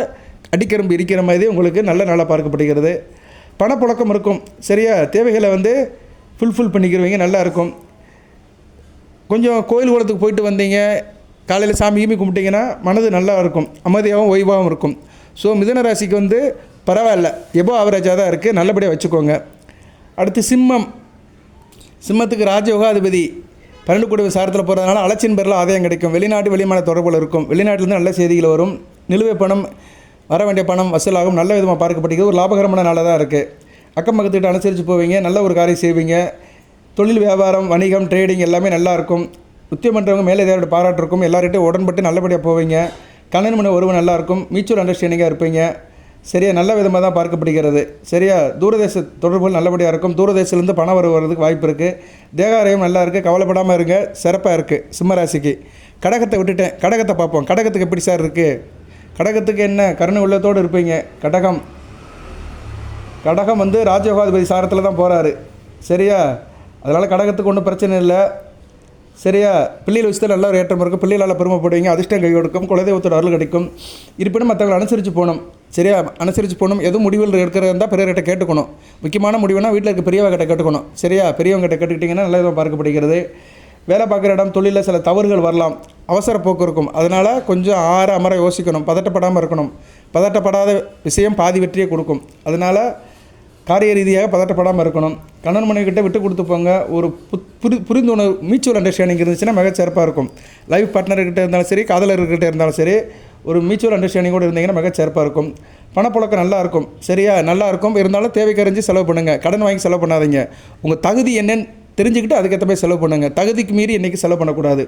Speaker 1: அடிக்கரும்பு இருக்கிற மாதிரி உங்களுக்கு நல்ல நாளாக பார்க்கப்படுகிறது. பணப்புழக்கம் இருக்கும். சரியா? தேவைகளை ஃபுல்ஃபில் பண்ணிக்கிறவங்க நல்லாயிருக்கும். கொஞ்சம் கோயில் குளத்துக்கு போயிட்டு வந்தீங்க, காலையில் சாமி கும்பிட்டிங்கன்னா மனது நல்லா இருக்கும், அமைதியாகவும் ஓய்வாகவும் இருக்கும். ஸோ மிதுன ராசிக்கு பரவாயில்ல, எபோ ஆவரேஜாக தான் இருக்குது, நல்லபடியாக வச்சுக்கோங்க. அடுத்து சிம்மத்துக்கு ராஜயோகாதிபதி 12 கூடிய சாரத்தில் போகிறதுனால அலட்சியின் பேரில் ஆதாயம் கிடைக்கும். வெளிநாட்டு வெளிமான தொடர்புகள் இருக்கும். வெளிநாட்டிலேருந்து நல்ல செய்திகள் வரும். நிலுவை பணம், வர வேண்டிய பணம் வசூலாகும். நல்ல விதமாக பார்க்கப்படுகிறது. ஒரு லாபகரமான நாளாக தான் இருக்குது. அக்கம் பக்கத்துக்கிட்ட அனுசரித்து போவீங்க. நல்ல ஒரு காரியம் செய்வீங்க. தொழில், வியாபாரம், வணிகம், ட்ரேடிங் எல்லாமே நல்லாயிருக்கும். உத்தியம் பண்ணுறவங்க மேலே தேவையோட பாராட்டு இருக்கும். எல்லார்கிட்டையும் உடன்பட்டு நல்லபடியாக போவீங்க. கணவன் மனைவி உறவு நல்லாயிருக்கும். மியூச்சுவல் அண்டர்ஸ்டாண்டிங்காக இருப்பீங்க. சரியா? நல்ல விதமாக தான் பார்க்கப்படுகிறது. சரியா? தூரதேச தொடர்புகள் நல்லபடியாக இருக்கும். தூரதேசத்துலேருந்து பணம் வருவதுக்கு வாய்ப்பு இருக்குது. தேகாலயம் நல்லா இருக்குது, கவலைப்படாமல் இருங்க, சிறப்பாக இருக்குது. சிம்மராசிக்கு கடகத்தை விட்டுட்டேன், கடகத்தை பார்ப்போம். கடகத்துக்கு எப்படி சார் இருக்குது? கடகத்துக்கு என்ன, கருணை உள்ளத்தோடு இருப்பீங்க. கடகம் ராஜயோகாதிபதி சாரத்தில் தான் போகிறாரு. சரியா? அதனால் கடகத்துக்கு ஒன்றும் பிரச்சனை இல்லை. சரியா, பிள்ளைகள் விஷயத்தில் நல்ல ஒரு ஏற்றம் இருக்கும். பிள்ளைகளால் பெருமைப்படுவீங்க. அதிர்ஷ்டம் கை கொடுக்கும். குலதெய்வத்தோட அருள் கிடைக்கும். இருப்பினும் மற்றவங்களை அனுசரித்து போகணும். சரியா, அனுசரித்து போகணும். எதுவும் முடிவுகள் எடுக்கிறதா இருந்தால் பெரியவர்கிட்ட கேட்டுக்கணும். முக்கியமான முடிவுனா வீட்டில் இருக்க பெரியவங்கிட்ட கேட்டுக்கணும். சரியா, பெரியவங்கிட்ட கேட்டுக்கிட்டிங்கன்னா நல்ல விதமாக பார்க்கப்படுகிறது. வேலை பார்க்குற இடம் தொழிலில் சில தவறுகள் வரலாம். அவசர போக்கு இருக்கும். அதனால் கொஞ்சம் அமர யோசிக்கணும். பதட்டப்படாமல் இருக்கணும். பதட்டப்படாத விஷயம் பாதி வெற்றியை கொடுக்கும். அதனால் காரிய ரீதியாக பதட்டப்படாமல் இருக்கணும். கணவன் மனைவிக்கிட்ட விட்டு கொடுத்து போங்க. ஒரு புரிந்துணர்வு மியூச்சுவல் அண்டர்ஸ்டாண்டிங் இருந்துச்சுன்னா மிகச்சிறப்பாக இருக்கும். லைஃப் பார்ட்னர்கிட்ட இருந்தாலும் சரி, காதலர்கிட்ட இருந்தாலும் சரி, ஒரு மியூச்சுவல் அண்டர்ஸ்டாண்டிங்கோடு இருந்தீங்கன்னா மிகச்சிறப்பாக இருக்கும். பணப்புழக்கம் நல்லாயிருக்கும். சரியா, நல்லாயிருக்கும். இருந்தாலும் தேவைக்கறிஞ்சு செலவு பண்ணுங்கள். கடன் வாங்கி செலவு பண்ணாதீங்க. உங்கள் தகுதி என்னன்னு தெரிஞ்சுக்கிட்டு அதுக்கேற்ற மாதிரி செலவு பண்ணுங்கள். தகுதிக்கு மீறி இன்றைக்கி செலவு பண்ணக்கூடாது.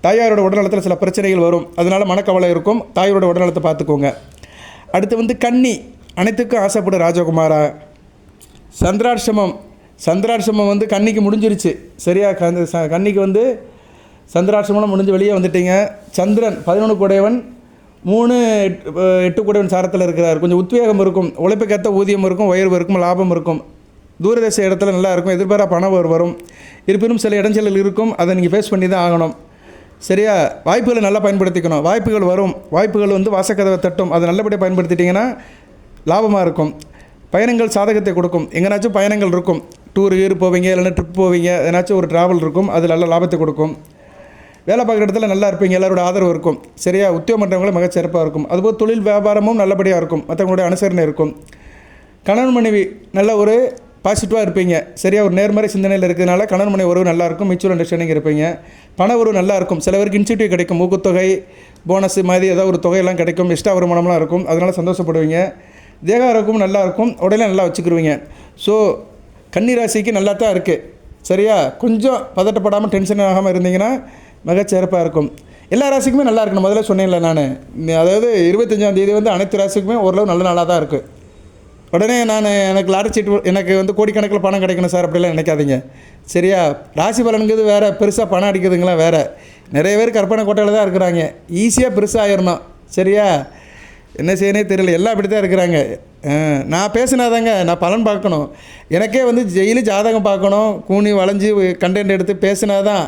Speaker 1: தாயாரோட உடல்நலத்தில் சில பிரச்சனைகள் வரும். அதனால் மனக்கவலை இருக்கும். தாயாரோட உடல்நலத்தை பார்த்துக்கோங்க. அடுத்து கன்னி, அனைத்துக்கும் ஆசைப்படும் ராஜகுமாரா. சந்திராட்சமம் கன்னிக்கு முடிஞ்சிருச்சு. சரியா, கன்னிக்கு சந்திராட்சமம் முடிஞ்சு வெளியே வந்துட்டீங்க. சந்திரன் 11 கூடையவன் 3 8 கூடையவன் சாரத்தில் இருக்கிறார். கொஞ்சம் உத்வேகம் இருக்கும். உழைப்புக்கேற்ற ஊதியம் இருக்கும், உயர்வு இருக்கும், லாபம் இருக்கும். தூரதேச இடத்துல நல்லா இருக்கும். எதிர்பாரா பணம் வரும். இருப்பினும் சில இடைஞ்சல்கள் இருக்கும். அதை நீங்கள் ஃபேஸ் பண்ணி தான் ஆகணும். சரியா, வாய்ப்புகளை நல்லா பயன்படுத்திக்கணும். வாய்ப்புகள் வரும். வாய்ப்புகள் வாசக்கதவை தட்டும். அதை நல்லபடியாக பயன்படுத்திட்டிங்கன்னா லாபமாக இருக்கும். பயணங்கள் சாதகத்தை கொடுக்கும். எங்கேனாச்சும் பயணங்கள் இருக்கும். டூர் போவீங்க, இல்லைன்னா ட்ரிப் போவீங்க, எதனாச்சும் ஒரு ட்ராவல் இருக்கும். அது நல்ல லாபத்தை கொடுக்கும். வேலை பார்க்குற இடத்துல நல்லா இருப்பீங்க. எல்லாரோட ஆதரவு இருக்கும். சரியா, உத்தியோகம் பண்ணுறவங்களும் மிகச்சிறப்பாக இருக்கும். அதுபோல் தொழில் வியாபாரமும் நல்லபடியாக இருக்கும். மற்றவங்களுடைய அனுசரணை இருக்கும். கணவன் மனைவி நல்ல ஒரு பாசிட்டிவாக இருப்பீங்க. சரியா, ஒரு நேர்மறை சிந்தனையில் இருக்கிறதுனால கணவன் மனைவி உறவு நல்லாயிருக்கும். மியூச்சுவல் அண்டர்ஸ்டாண்டிங் இருப்பீங்க. பண உறவு நல்லாயிருக்கும். சில பேருக்கு இன்சென்டிவ் கிடைக்கும். ஊக்கத்தொகை, போனஸ் மாதிரி ஏதாவது ஒரு தொகையெல்லாம் கிடைக்கும். எக்ஸ்ட்ரா வருமானம்லாம் இருக்கும். அதனால் சந்தோஷப்படுவீங்க. தேக ஆரோக்கியமும் நல்லாயிருக்கும். உடனே நல்லா வச்சுக்கிருவீங்க. ஸோ கன்னிராசிக்கு நல்லா தான் இருக்குது. சரியா, கொஞ்சம் பதட்டப்படாமல் டென்ஷன் ஆகாமல் இருந்தீங்கன்னா மிகச்சிறப்பாக இருக்கும். எல்லா ராசிக்குமே நல்லா இருக்கணும். முதல்ல சொன்னேன்ல நான், அதாவது 25ஆம் தேதி அனைத்து ராசிக்குமே ஓரளவு நல்ல நாளாக தான் இருக்குது. உடனே எனக்கு லாட்டரி சீட்டு எனக்கு கோடிக்கணக்கில் பணம் கிடைக்கணும் சார் அப்படிலாம் நினைக்காதீங்க. சரியா, ராசி பலனுங்கிறது வேறு, பெருசாக பணம் அடிக்கிறதுங்களா வேறு. நிறைய பேர் கற்பனை கோட்டையில் தான் இருக்கிறாங்க. ஈஸியாக பெருசாக ஆயிடணும். சரியா, என்ன செய்யணே தெரியல. எல்லாம் அப்படி தான் இருக்கிறாங்க. நான் பேசினாதாங்க நான் பலன் பார்க்கணும். எனக்கே டெய்லி ஜாதகம் பார்க்கணும். கூனி வளைஞ்சி கண்டென்ட் எடுத்து பேசினாதான்.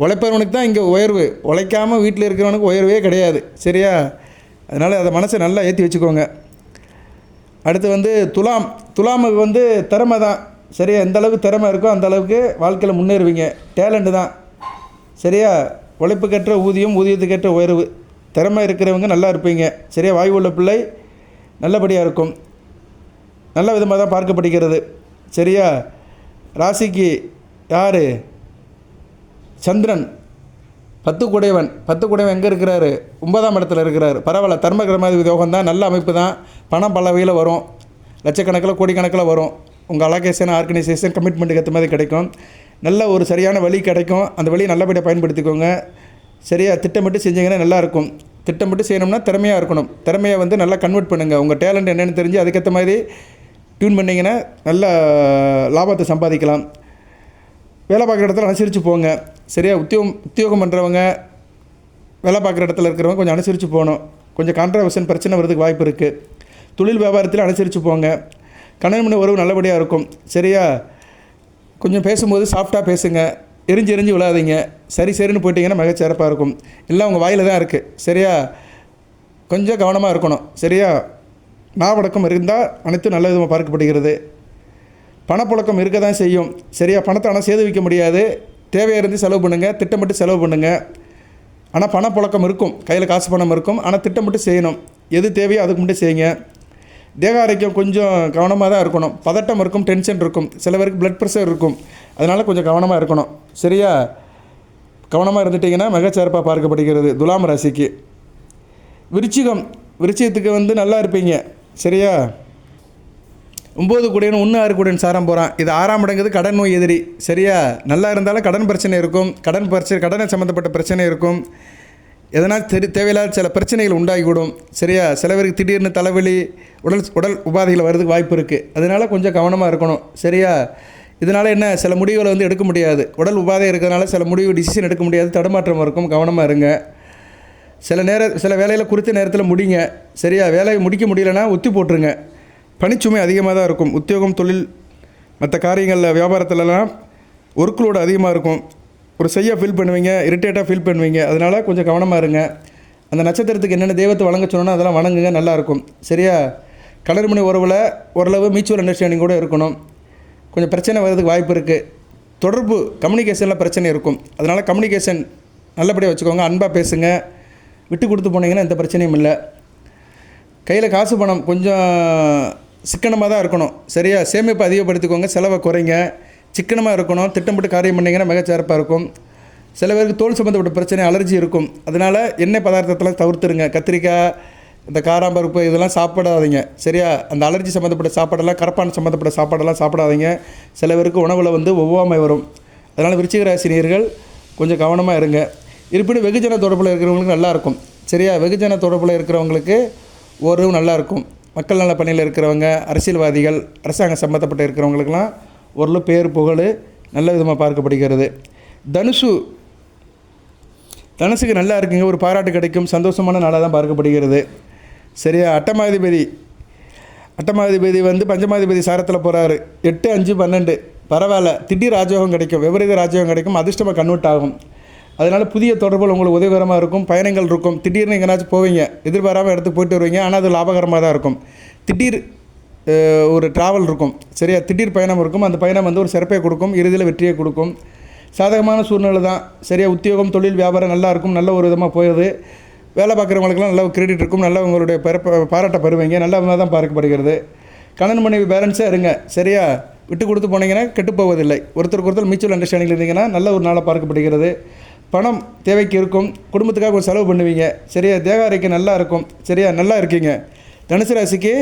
Speaker 1: உழைப்பவனுக்கு தான் இங்கே உயர்வு. உழைக்காமல் வீட்டில் இருக்கிறவனுக்கு உயர்வே கிடையாது. சரியா, அதனால் அதை மனசை நல்லா ஏற்றி வச்சுக்கோங்க. அடுத்து துலாமுக்கு திறமை தான். சரியா, எந்த அளவுக்கு திறமை இருக்கோ அந்த அளவுக்கு வாழ்க்கையில் முன்னேறுவீங்க. டேலண்ட்டு தான். சரியா, உழைப்புக்கேற்ற ஊதியம், ஊதியத்துக்கேற்ற உயர்வு. திறமை இருக்கிறவங்க நல்லா இருப்பீங்க. சரியா, வாய்வு உள்ள பிள்ளை நல்லபடியாக இருக்கும். நல்ல விதமாக தான் பார்க்கப்படுகிறது. சரியா, ராசிக்கு யார்? சந்திரன் 10 கூடையவன். 10 கூடையவன் எங்கே இருக்கிறாரு? 9ஆம் இடத்துல இருக்கிறார். பரவாயில்ல, தர்மகிரமாதிபதி யோகம் தான். நல்ல அமைப்பு தான். பணம் பல வகையில் வரும். லட்சக்கணக்கில் கோடிக்கணக்கில் வரும். உங்கள் அலோகேஷன், ஆர்கனைசேஷன், கமிட்மெண்ட்டுக்கு ஏற்ற மாதிரி கிடைக்கும். நல்ல ஒரு சரியான வழி கிடைக்கும். அந்த வழியை நல்லபடியாக பயன்படுத்திக்கோங்க. சரியா, திட்டமிட்டு செஞ்சீங்கன்னா நல்லாயிருக்கும். திட்டமிட்டு செய்யணும்னா திறமையாக இருக்கணும். திறமையை நல்லா கன்வெர்ட் பண்ணுங்கள். உங்கள் டேலண்ட் என்னென்னு தெரிஞ்சு அதுக்கேற்ற மாதிரி டியூன் பண்ணிங்கன்னா நல்ல லாபத்தை சம்பாதிக்கலாம். வேலை பார்க்குற இடத்துல அனுசரித்து போங்க. சரியா, உத்தியோகம் பண்ணுறவங்க, வேலை பார்க்குற இடத்துல இருக்கிறவங்க கொஞ்சம் அனுசரித்து போகணும். கொஞ்சம் கான்ட்ரவர்ஷன் பிரச்சனை வரதுக்கு வாய்ப்பு இருக்குது. தொழில் வியாபாரத்தில் அனுசரித்து போங்க. கணவன் மனைவி உறவு நல்லபடியாக இருக்கும். சரியா, கொஞ்சம் பேசும்போது சாஃப்டாக பேசுங்க. எரிஞ்சு விழாதீங்க. சரின்னு போயிட்டீங்கன்னா மிகச்சிறப்பாக இருக்கும். எல்லாம் உங்கள் வாயில் தான் இருக்குது. சரியா, கொஞ்சம் கவனமாக இருக்கணும். சரியா, நாவடக்கம் இருந்தால் அனைத்தும் நல்ல விதமாக பார்க்கப்படுகிறது. பணப்புழக்கம் இருக்க தான் செய்யும். சரியா, பணத்தை ஆனால் சேது வைக்க முடியாது. தேவையாக இருந்து செலவு பண்ணுங்கள். திட்டமிட்டு செலவு பண்ணுங்கள். ஆனால் பணப்புழக்கம் இருக்கும். கையில் காசு பணம் இருக்கும். ஆனால் திட்டமிட்டு செய்யணும். எது தேவையோ அதுக்கு மட்டும் செய்யுங்க. தேக ஆரோக்கியம் கொஞ்சம் கவனமாக தான் இருக்கணும். பதட்டம் இருக்கும், டென்ஷன் இருக்கும். சில பேருக்கு பிளட் ப்ரெஷர் இருக்கும். அதனால் கொஞ்சம் கவனமாக இருக்கணும். சரியா, கவனமாக இருந்துட்டிங்கன்னா மிகச்சிறப்பாக பார்க்கப்படுகிறது. துலாம் ராசிக்கு. விருச்சிகத்துக்கு நல்லா இருப்பீங்க. சரியா, 9 கூடையன் 1 6 கூடையன் சாரம் போகிறான். இது 6ஆம் இடங்கிறது கடன் நோய் எதிரி. சரியா, நல்லா இருந்தாலும் கடன் பிரச்சனை இருக்கும். கடனை சம்மந்தப்பட்ட பிரச்சனை இருக்கும். எதனால் தேவையில்லாத சில பிரச்சனைகள் உண்டாகிவிடும். சரியா, சில பேருக்கு திடீர்னு தலைவலி, உடல் உபாதைகள் வர்றதுக்கு வாய்ப்பு இருக்குது. அதனால் கொஞ்சம் கவனமாக இருக்கணும். சரியா, இதனால் என்ன, சில முடிவுகளை எடுக்க முடியாது. உடல் உபாதை இருக்கிறதுனால சில டிசிஷன் எடுக்க முடியாது. தடுமாற்றம் இருக்கும். கவனமாக இருங்க. சில வேலையில் குறித்த நேரத்தில் முடிங்க. சரியா, வேலையை முடிக்க முடியலைன்னா ஒத்தி போட்டுருங்க. பணிச்சுமை அதிகமாக தான் இருக்கும். உத்தியோகம், தொழில், மற்ற காரியங்களில், வியாபாரத்திலலாம் ஒர்க்லோடு அதிகமாக இருக்கும். ஒரு செய்ய ஃபீல் பண்ணுவீங்க, இரிட்டேட்டாக ஃபீல் பண்ணுவீங்க. அதனால் கொஞ்சம் கவனமாக இருங்க. அந்த நட்சத்திரத்துக்கு என்னென்ன தெய்வத்தை வணங்க சொன்னோன்னா அதெல்லாம் வணங்குங்க, நல்லாயிருக்கும். சரியா? கணவன் உறவில் ஓரளவு மியூச்சுவல் அண்டர்ஸ்டாண்டிங் கூட இருக்கணும். கொஞ்சம் பிரச்சனை வர்றதுக்கு வாய்ப்பு இருக்குது. தொடர்பு கம்யூனிகேஷனில் பிரச்சனை இருக்கும். அதனால் கம்யூனிகேஷன் நல்லபடியாக வச்சுக்கோங்க. அன்பாக பேசுங்க. விட்டு கொடுத்து போனீங்கன்னா எந்த பிரச்சனையும் இல்லை. கையில் காசு பணம் கொஞ்சம் சிக்கனமாக தான் இருக்கணும். சரியா? சேமிப்பு அதிகப்படுத்திக்கோங்க, செலவை குறைங்க. சிக்கனமாக இருக்கணும். திட்டமிட்டு காரியம் பண்ணிங்கன்னா மிகச்சிறப்பாக இருக்கும். சில பேருக்கு தோல் சம்மந்தப்பட்ட பிரச்சனை, அலர்ஜி இருக்கும். அதனால் எண்ணெய் பதார்த்தத்தெல்லாம் தவிர்த்துருங்க. கத்திரிக்காய், இந்த காராம்பருப்பு இதெல்லாம் சாப்பிடாதீங்க. சரியா? அந்த அலர்ஜி சம்மந்தப்பட்ட சாப்பாடெல்லாம், கரப்பான் சம்மந்தப்பட்ட சாப்பாடெல்லாம் சாப்பிடாதீங்க. சில பேருக்கு உணவில் ஒவ்வாமை வரும். அதனால் விருச்சிக ராசினியர்கள் கொஞ்சம் கவனமாக இருங்க. இருப்பினும் வெகுஜன தொடர்பில் இருக்கிறவங்களுக்கு நல்லாயிருக்கும். சரியா? வெகுஜன தொடர்பில் இருக்கிறவங்களுக்கு ஓரளவு நல்லாயிருக்கும். மக்கள் நல பணியில் இருக்கிறவங்க, அரசியல்வாதிகள், அரசாங்கம் சம்மந்தப்பட்ட இருக்கிறவங்களுக்கெல்லாம் ஓரளவு பேர் புகழ் நல்ல விதமாக பார்க்கப்படுகிறது. தனுசுக்கு நல்லா இருக்குங்க. ஒரு பாராட்டு கிடைக்கும். சந்தோஷமான நாளாக தான் பார்க்கப்படுகிறது. சரியா? அட்டமாதிபதி பஞ்சமாதிபதி சாரத்தில் போகிறாரு. 8, 5, 12 பரவாயில்ல. திடீர் ராஜயோகம் கிடைக்கும், விபரீத ராஜயோகம் கிடைக்கும், அதிர்ஷ்டமாக கன்வெர்ட் ஆகும். அதனால் புதிய தொடர்புகள் உங்களுக்கு உதவிகரமாக இருக்கும். பயணங்கள் இருக்கும். திடீர்னு எங்கேனாச்சும் போவீங்க, எதிர்பாராமல் இடத்துக்கு போய்ட்டு வருவீங்க. ஆனால் அது லாபகரமாக தான் இருக்கும். திடீர் ஒரு ட்ராவல் இருக்கும். சரியா? திடீர் பயணம் இருக்கும். அந்த பயணம் ஒரு சிறப்பை கொடுக்கும், இறுதியில் வெற்றியை கொடுக்கும். சாதகமான சூழ்நிலை தான். சரியா? உத்தியோகம், தொழில், வியாபாரம் நல்லா இருக்கும். நல்ல ஒரு விதமாக போயிடுது. வேலை பார்க்குறவங்களுக்குலாம் நல்ல கிரெடிட் இருக்கும். நல்ல உங்களுடைய பாராட்ட பெறுவீங்க. நல்ல விதமாக தான் பார்க்கப்படுகிறது. கணவன் மனைவி பேலன்ஸாக இருங்க. சரியா? விட்டு கொடுத்து போனீங்கன்னா கெட்டு போவதில்லை. ஒருத்தருக்கு ஒருத்தர் மியூச்சுவல் அண்டர்ஸ்டாண்டிங் இருந்தீங்கன்னா நல்ல ஒரு நாளாக பார்க்கப்படுகிறது. பணம் தேவைக்கு இருக்கும். குடும்பத்துக்காக ஒரு செலவு பண்ணுவீங்க. சரியா? தேக ஆரோக்கிய நல்லா இருக்கும். சரியா? நல்லா இருக்கீங்க. தனுசு ராசிக்கு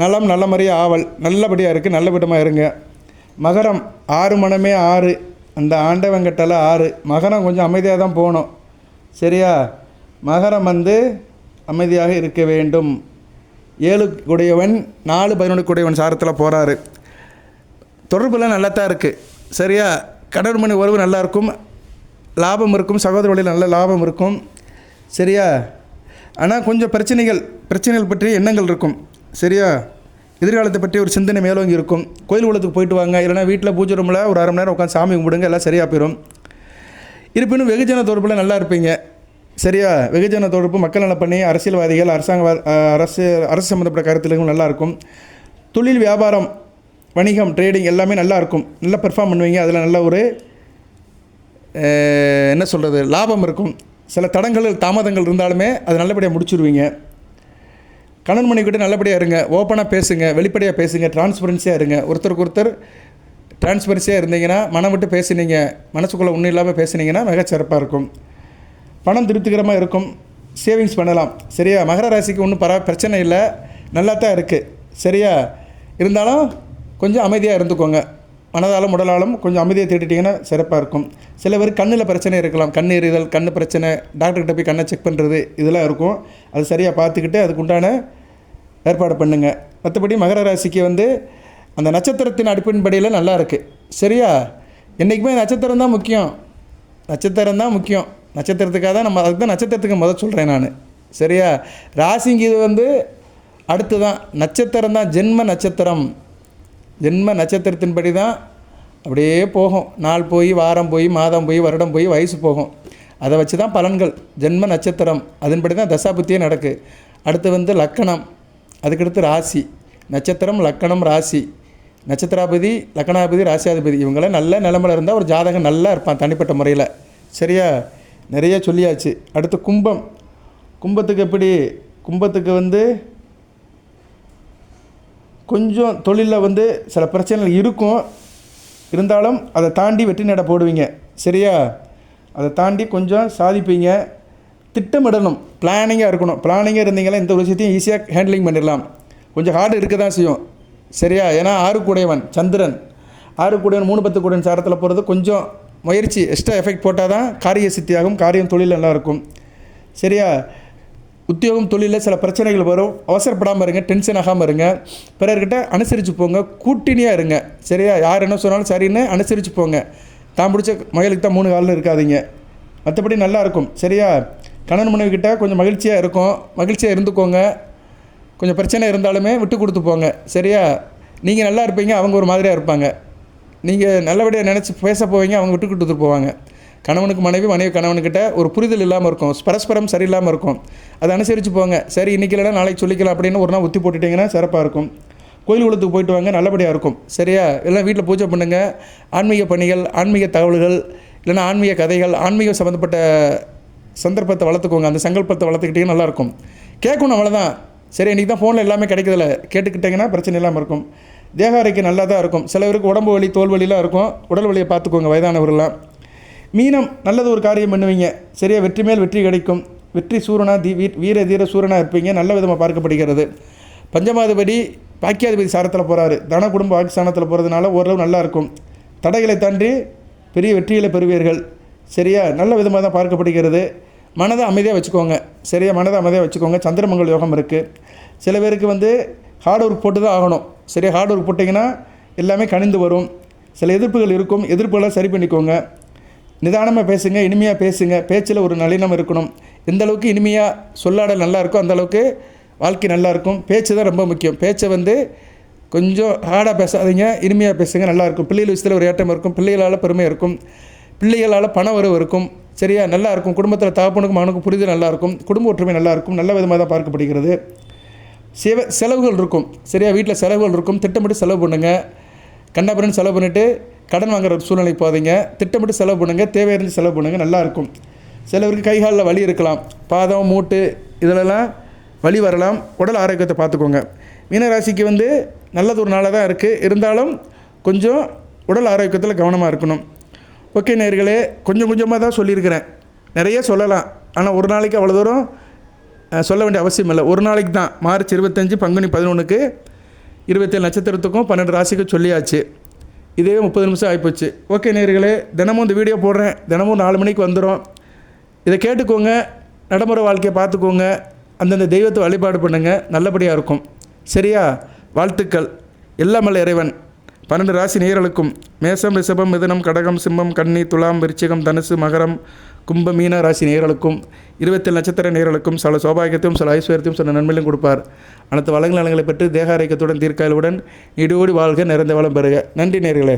Speaker 1: நலம், நல்ல மாதிரியாக ஆவல் நல்லபடியாக இருக்குது. நல்ல விதமாக இருங்க. மகரம் 6 மனமே 6. அந்த ஆண்டவங்கட்டால் 6. மகரம் கொஞ்சம் அமைதியாக தான் போகணும். சரியா? மகரம் அமைதியாக இருக்க வேண்டும். 7 கூடையவன் 4, 11 கூடையவன் சாரத்தில் போகிறாரு. தொடர்புலாம் நல்லா தான் இருக்குது. சரியா? கணவன் மனைவி உறவு நல்லாயிருக்கும். லாபம் இருக்கும். சகோதர வழியில் நல்ல லாபம் இருக்கும். சரியா? ஆனால் கொஞ்சம் பிரச்சனைகள் பற்றி எண்ணங்கள் இருக்கும். சரியா? எதிர்காலத்தை பற்றி ஒரு சிந்தனை மேலோங்கி இருக்கும். கோயில் குளத்துக்கு போயிட்டு வாங்க. இல்லைனா வீட்டில் பூஜை ரூமில் ஒரு அரை மணி நேரம் உட்காந்து சாமி கும்பிடுங்க. எல்லாம் சரியாக போயிடும். இருப்பினும் வெகுஜன தொடர்பில் நல்லா இருப்பீங்க. சரியா? வெகுஜன தொடர்பு, மக்கள் நல பணி, அரசியல்வாதிகள், அரசு சம்மந்தப்பட்ட கருத்துலையும் நல்லாயிருக்கும். தொழில், வியாபாரம், வணிகம், ட்ரேடிங் எல்லாமே நல்லாயிருக்கும். நல்லா பெர்ஃபார்ம் பண்ணுவீங்க. அதில் நல்ல ஒரு லாபம் இருக்கும். சில தாமதங்கள் இருந்தாலுமே அது நல்லபடியாக முடிச்சுடுவீங்க. கணவன் மனைவிக்கிட்ட நல்லபடியாக இருங்க. ஓப்பனாக பேசுங்க, வெளிப்படையாக பேசுங்க, டிரான்ஸ்பரன்சியாக இருங்க. ஒருத்தருக்கு ஒருத்தர் டிரான்ஸ்பரன்சியாக இருந்தீங்கன்னா, மனம் விட்டு பேசுனீங்க, மனசுக்குள்ளே ஒன்றும் இல்லாமல் பேசுனீங்கன்னா மிகச்சிறப்பாக இருக்கும். பணம் திருப்திகரமாக இருக்கும். சேவிங்ஸ் பண்ணலாம். சரியா? மகர ராசிக்கு ஒன்றும் பிரச்சனை இல்லை, நல்லா தான் இருக்குது. சரியா? இருந்தாலும் கொஞ்சம் அமைதியாக இருந்துக்கோங்க. மனதாலும் உடலாலும் கொஞ்சம் அமைதியை தேடிட்டிங்கன்னா சிறப்பாக இருக்கும். சில பேர் கண்ணில் பிரச்சனை இருக்கலாம். கண் எறிதல், கண் பிரச்சனை, டாக்டர்கிட்ட போய் கண்ணை செக் பண்ணுறது இதெல்லாம் இருக்கும். அது சரியாக பார்த்துக்கிட்டு அதுக்கு உண்டான ஏற்பாடு பண்ணுங்கள். மற்றபடி மகர ராசிக்கு அந்த நட்சத்திரத்தின் அடிப்படையில் நல்லா இருக்குது. சரியா? என்றைக்குமே நட்சத்திரம் தான் முக்கியம். நட்சத்திரத்துக்காக தான் அதுக்கு தான் நட்சத்திரத்துக்கு சொல்கிறேன் நான். சரியா? ராசிக்கு இது அடுத்து தான் நட்சத்திரம் தான். ஜென்ம நட்சத்திரத்தின்படி தான் அப்படியே போகும். நாள் போய், வாரம் போய், மாதம் போய், வருடம் போய், வயசு போகும். அதை வச்சு தான் பலன்கள். ஜென்ம நட்சத்திரம் அதன்படி தான் தசாபுத்தியே நடக்கு. அடுத்து லக்கணம், அதுக்கடுத்து ராசி. நட்சத்திரம், லக்கணம், ராசி. நட்சத்திராபதி, லக்கணாபதி, ராசியாதிபதி இவங்களாம் நல்ல நிலமையில் இருந்தால் ஒரு ஜாதகம் நல்லா இருப்பான் தனிப்பட்ட முறையில். சரியா? நிறைய சொல்லியாச்சு. அடுத்து கும்பத்துக்கு எப்படி? கும்பத்துக்கு கொஞ்சம் தொழிலில் சில பிரச்சனைகள் இருக்கும். இருந்தாலும் அதை தாண்டி வெற்றி நட போடுவீங்க. சரியா? அதை தாண்டி கொஞ்சம் சாதிப்பீங்க. திட்டமிடணும், பிளானிங்காக இருக்கணும். பிளானிங்காக இருந்தீங்கன்னா இந்த ஒரு விஷயத்தையும் ஈஸியாக ஹேண்ட்லிங் பண்ணிடலாம். கொஞ்சம் ஹார்டு இருக்க தான் செய்யும். சரியா? ஏன்னா 6 கூடையவன் சந்திரன், 6 கூடையவன் 3, 10 கூடையவன் சாரத்தில் போகிறது கொஞ்சம் முயற்சி எக்ஸ்ட்ரா எஃபெக்ட் போட்டால் தான் காரிய சித்தியாகும். காரியம் தொழில் நல்லாயிருக்கும். சரியா? உத்தியோகம், தொழிலில் சில பிரச்சனைகள் வரும். அவசரப்படாமல் இருங்க, டென்ஷன் ஆகாமல் இருங்க. பிறர்கிட்ட அனுசரித்து போங்க, கூட்டணியாக இருங்க. சரியா? யார் என்ன சொன்னாலும் சரின்னு அனுசரித்து போங்க. தான் பிடிச்ச முயலுக்கு தான் 3 காலில் இருக்காதீங்க. மற்றபடி நல்லாயிருக்கும். சரியா? கணவன் மனைவிக்கிட்ட கொஞ்சம் மகிழ்ச்சியாக இருந்துக்கோங்க. கொஞ்சம் பிரச்சனை இருந்தாலுமே விட்டு கொடுத்து போங்க. சரியா? நீங்கள் நல்லா இருப்பீங்க, அவங்க ஒரு மாதிரியாக இருப்பாங்க. நீங்கள் நல்லபடியாக நினச்சி பேச போவீங்க, அவங்க விட்டு கொடுத்துட்டு போவாங்க. கணவனுக்கு மனைவி, மனைவி கணவன்கிட்ட ஒரு புரிதல் இல்லாமல் இருக்கும், பரஸ்பரம் சரியில்லாமல் இருக்கும். அதை அனுசரித்து போங்க. சரி இன்றைக்கி இல்லைனா நாளைக்கு சொல்லிக்கலாம் அப்படின்னு ஒரு நாள் ஒத்தி போட்டுட்டிங்கன்னா சிறப்பாக இருக்கும். கோயில் குளத்துக்கு போயிட்டு வாங்க, நல்லபடியாக இருக்கும். சரியா? எல்லாம் வீட்டில் பூஜை பண்ணுங்கள். ஆன்மீக பணிகள், ஆன்மீக தகவல்கள், இல்லைனா ஆன்மீக கதைகள், ஆன்மீகம் சம்மந்தப்பட்ட சந்தர்ப்பத்தை வளர்த்துக்கோங்க. அந்த சங்கல்பத்தை வளர்த்துக்கிட்டிங்கன்னா நல்லாயிருக்கும். கேட்கணும், அவ்வளோதான். சரி, இன்றைக்கி தான் ஃபோனில் எல்லாமே கிடைக்கிறதில்ல, கேட்டுக்கிட்டிங்கன்னா பிரச்சனை இல்லாமல் இருக்கும். தேக ஆரோக்கியம் நல்லா தான் இருக்கும். சிலவருக்கு உடம்பு வலி, தோல் வலிலாம் இருக்கும். உடல் வலியை பார்த்துக்கோங்க வயதானவர்கள்லாம். மீனம் நல்லது ஒரு காரியம் பண்ணுவீங்க. சரியா? வெற்றி மேல் வெற்றி கிடைக்கும். வெற்றி சூரனா வீர தீர சூரனாக இருப்பீங்க. நல்ல விதமாக பார்க்கப்படுகிறது. பஞ்சமாதிபதி பாக்கியாதிபதி சாரத்தில் போகிறாரு. தன குடும்ப வாக்குஸ்தானத்தில் போகிறதுனால ஓரளவு நல்லாயிருக்கும். தடைகளை தாண்டி பெரிய வெற்றிகளை பெறுவீர்கள். சரியா? நல்ல விதமாக தான் பார்க்கப்படுகிறது. மனதை அமைதியாக வச்சுக்கோங்க. சரியா? மனதை அமைதியாக வச்சுக்கோங்க. சந்திரமங்கல் யோகம் இருக்குது. சில பேருக்கு ஹார்ட் ஒர்க் போட்டு தான் ஆகணும். சரியா? ஹார்ட் ஒர்க் போட்டிங்கன்னா எல்லாமே கணிந்து வரும். சில எதிர்ப்புகள் இருக்கும். எதிர்ப்புகளை சரி பண்ணிக்கோங்க. நிதானமாக பேசுங்க, இனிமையாக பேசுங்க. பேச்சில் ஒரு நளினம் இருக்கணும். எந்த அளவுக்கு இனிமையாக சொல்லாடல் நல்லா இருக்கோ அந்தளவுக்கு வாழ்க்கை நல்லாயிருக்கும். பேச்சு தான் ரொம்ப முக்கியம். பேச்சை கொஞ்சம் ஹார்டாக பேசாதீங்க, இனிமையாக பேசுங்க, நல்லாயிருக்கும். பிள்ளைகள் விஷயத்தில் ஒரு ஏற்றம் இருக்கும். பிள்ளைகளால் பெருமை இருக்கும். பிள்ளைகளால் பண வரவு இருக்கும். சரியா? நல்லாயிருக்கும். குடும்பத்தில் தகப்பனுக்கும் மகனுக்கும் புரிதல் நல்லாயிருக்கும். குடும்ப ஒற்றுமை நல்லாயிருக்கும். நல்ல விதமாக தான் பார்க்கப்படுகிறது. செலவுகள் இருக்கும். சரியா? வீட்டில் செலவுகள் இருக்கும். திட்டமிட்டு செலவு பண்ணுங்கள். கண்ணாபுரன்னு செலவு பண்ணிவிட்டு கடன் வாங்குற சூழ்நிலை போகாதீங்க. திட்டமிட்டு செலவு பண்ணுங்கள். தேவையிருந்து செலவு பண்ணுங்கள். நல்லாயிருக்கும். சிலவருக்கு கைகாலில் வலி இருக்கலாம். பாதம், மூட்டு இதிலெல்லாம் வலி வரலாம். உடல் ஆரோக்கியத்தை பார்த்துக்கோங்க. மீனராசிக்கு நல்லது ஒரு நாளாக தான் இருக்குது. இருந்தாலும் கொஞ்சம் உடல் ஆரோக்கியத்தில் கவனமாக இருக்கணும். ஓகே நேயர்களே, கொஞ்சம் கொஞ்சமாக தான் சொல்லியிருக்கிறேன். நிறைய சொல்லலாம். ஆனால் ஒரு நாளைக்கு அவ்வளோ தூரம் சொல்ல வேண்டிய அவசியம் இல்லை. ஒரு நாளைக்கு தான். மார்ச் 25 பங்குனி 11க்கு 27 நட்சத்திரத்துக்கும் 12 ராசிக்கும் சொல்லியாச்சு. இதே 30 நிமிஷம் ஆகிப்போச்சு. ஓகே நேயர்களே, தினமும் இந்த வீடியோ போடுறேன். தினமும் 4 மணிக்கு வந்துடும். இதை கேட்டுக்கோங்க. நடைமுறை வாழ்க்கையை பார்த்துக்கோங்க. அந்தந்த தெய்வத்தை வழிபாடு பண்ணுங்கள். நல்லபடியாக இருக்கும். சரியா? வாழ்த்துக்கள். எல்லாம் வல்ல இறைவன் 12 ராசி நேயர்களுக்கும் மேசம், ரிஷபம், மிதுனம், கடகம், சிம்மம், கன்னி, துலாம், விருச்சிகம், தனுசு, மகரம், கும்பம், மீன ராசி நேயர்களுக்கும் 27 நட்சத்திர நேயர்களுக்கும் சில சௌபாகியத்தையும் சில ஐஸ்வர்யத்தையும் சில நன்மையிலும் கொடுப்பார். அனைத்து வளங்கள் நலங்களை பெற்று தேக ஆரோக்கியத்துடன் தீர்க்காயலுடன் இடியோடி வாழ்க, நிறைந்த வளம் பெறுக. நன்றி நேயர்களே.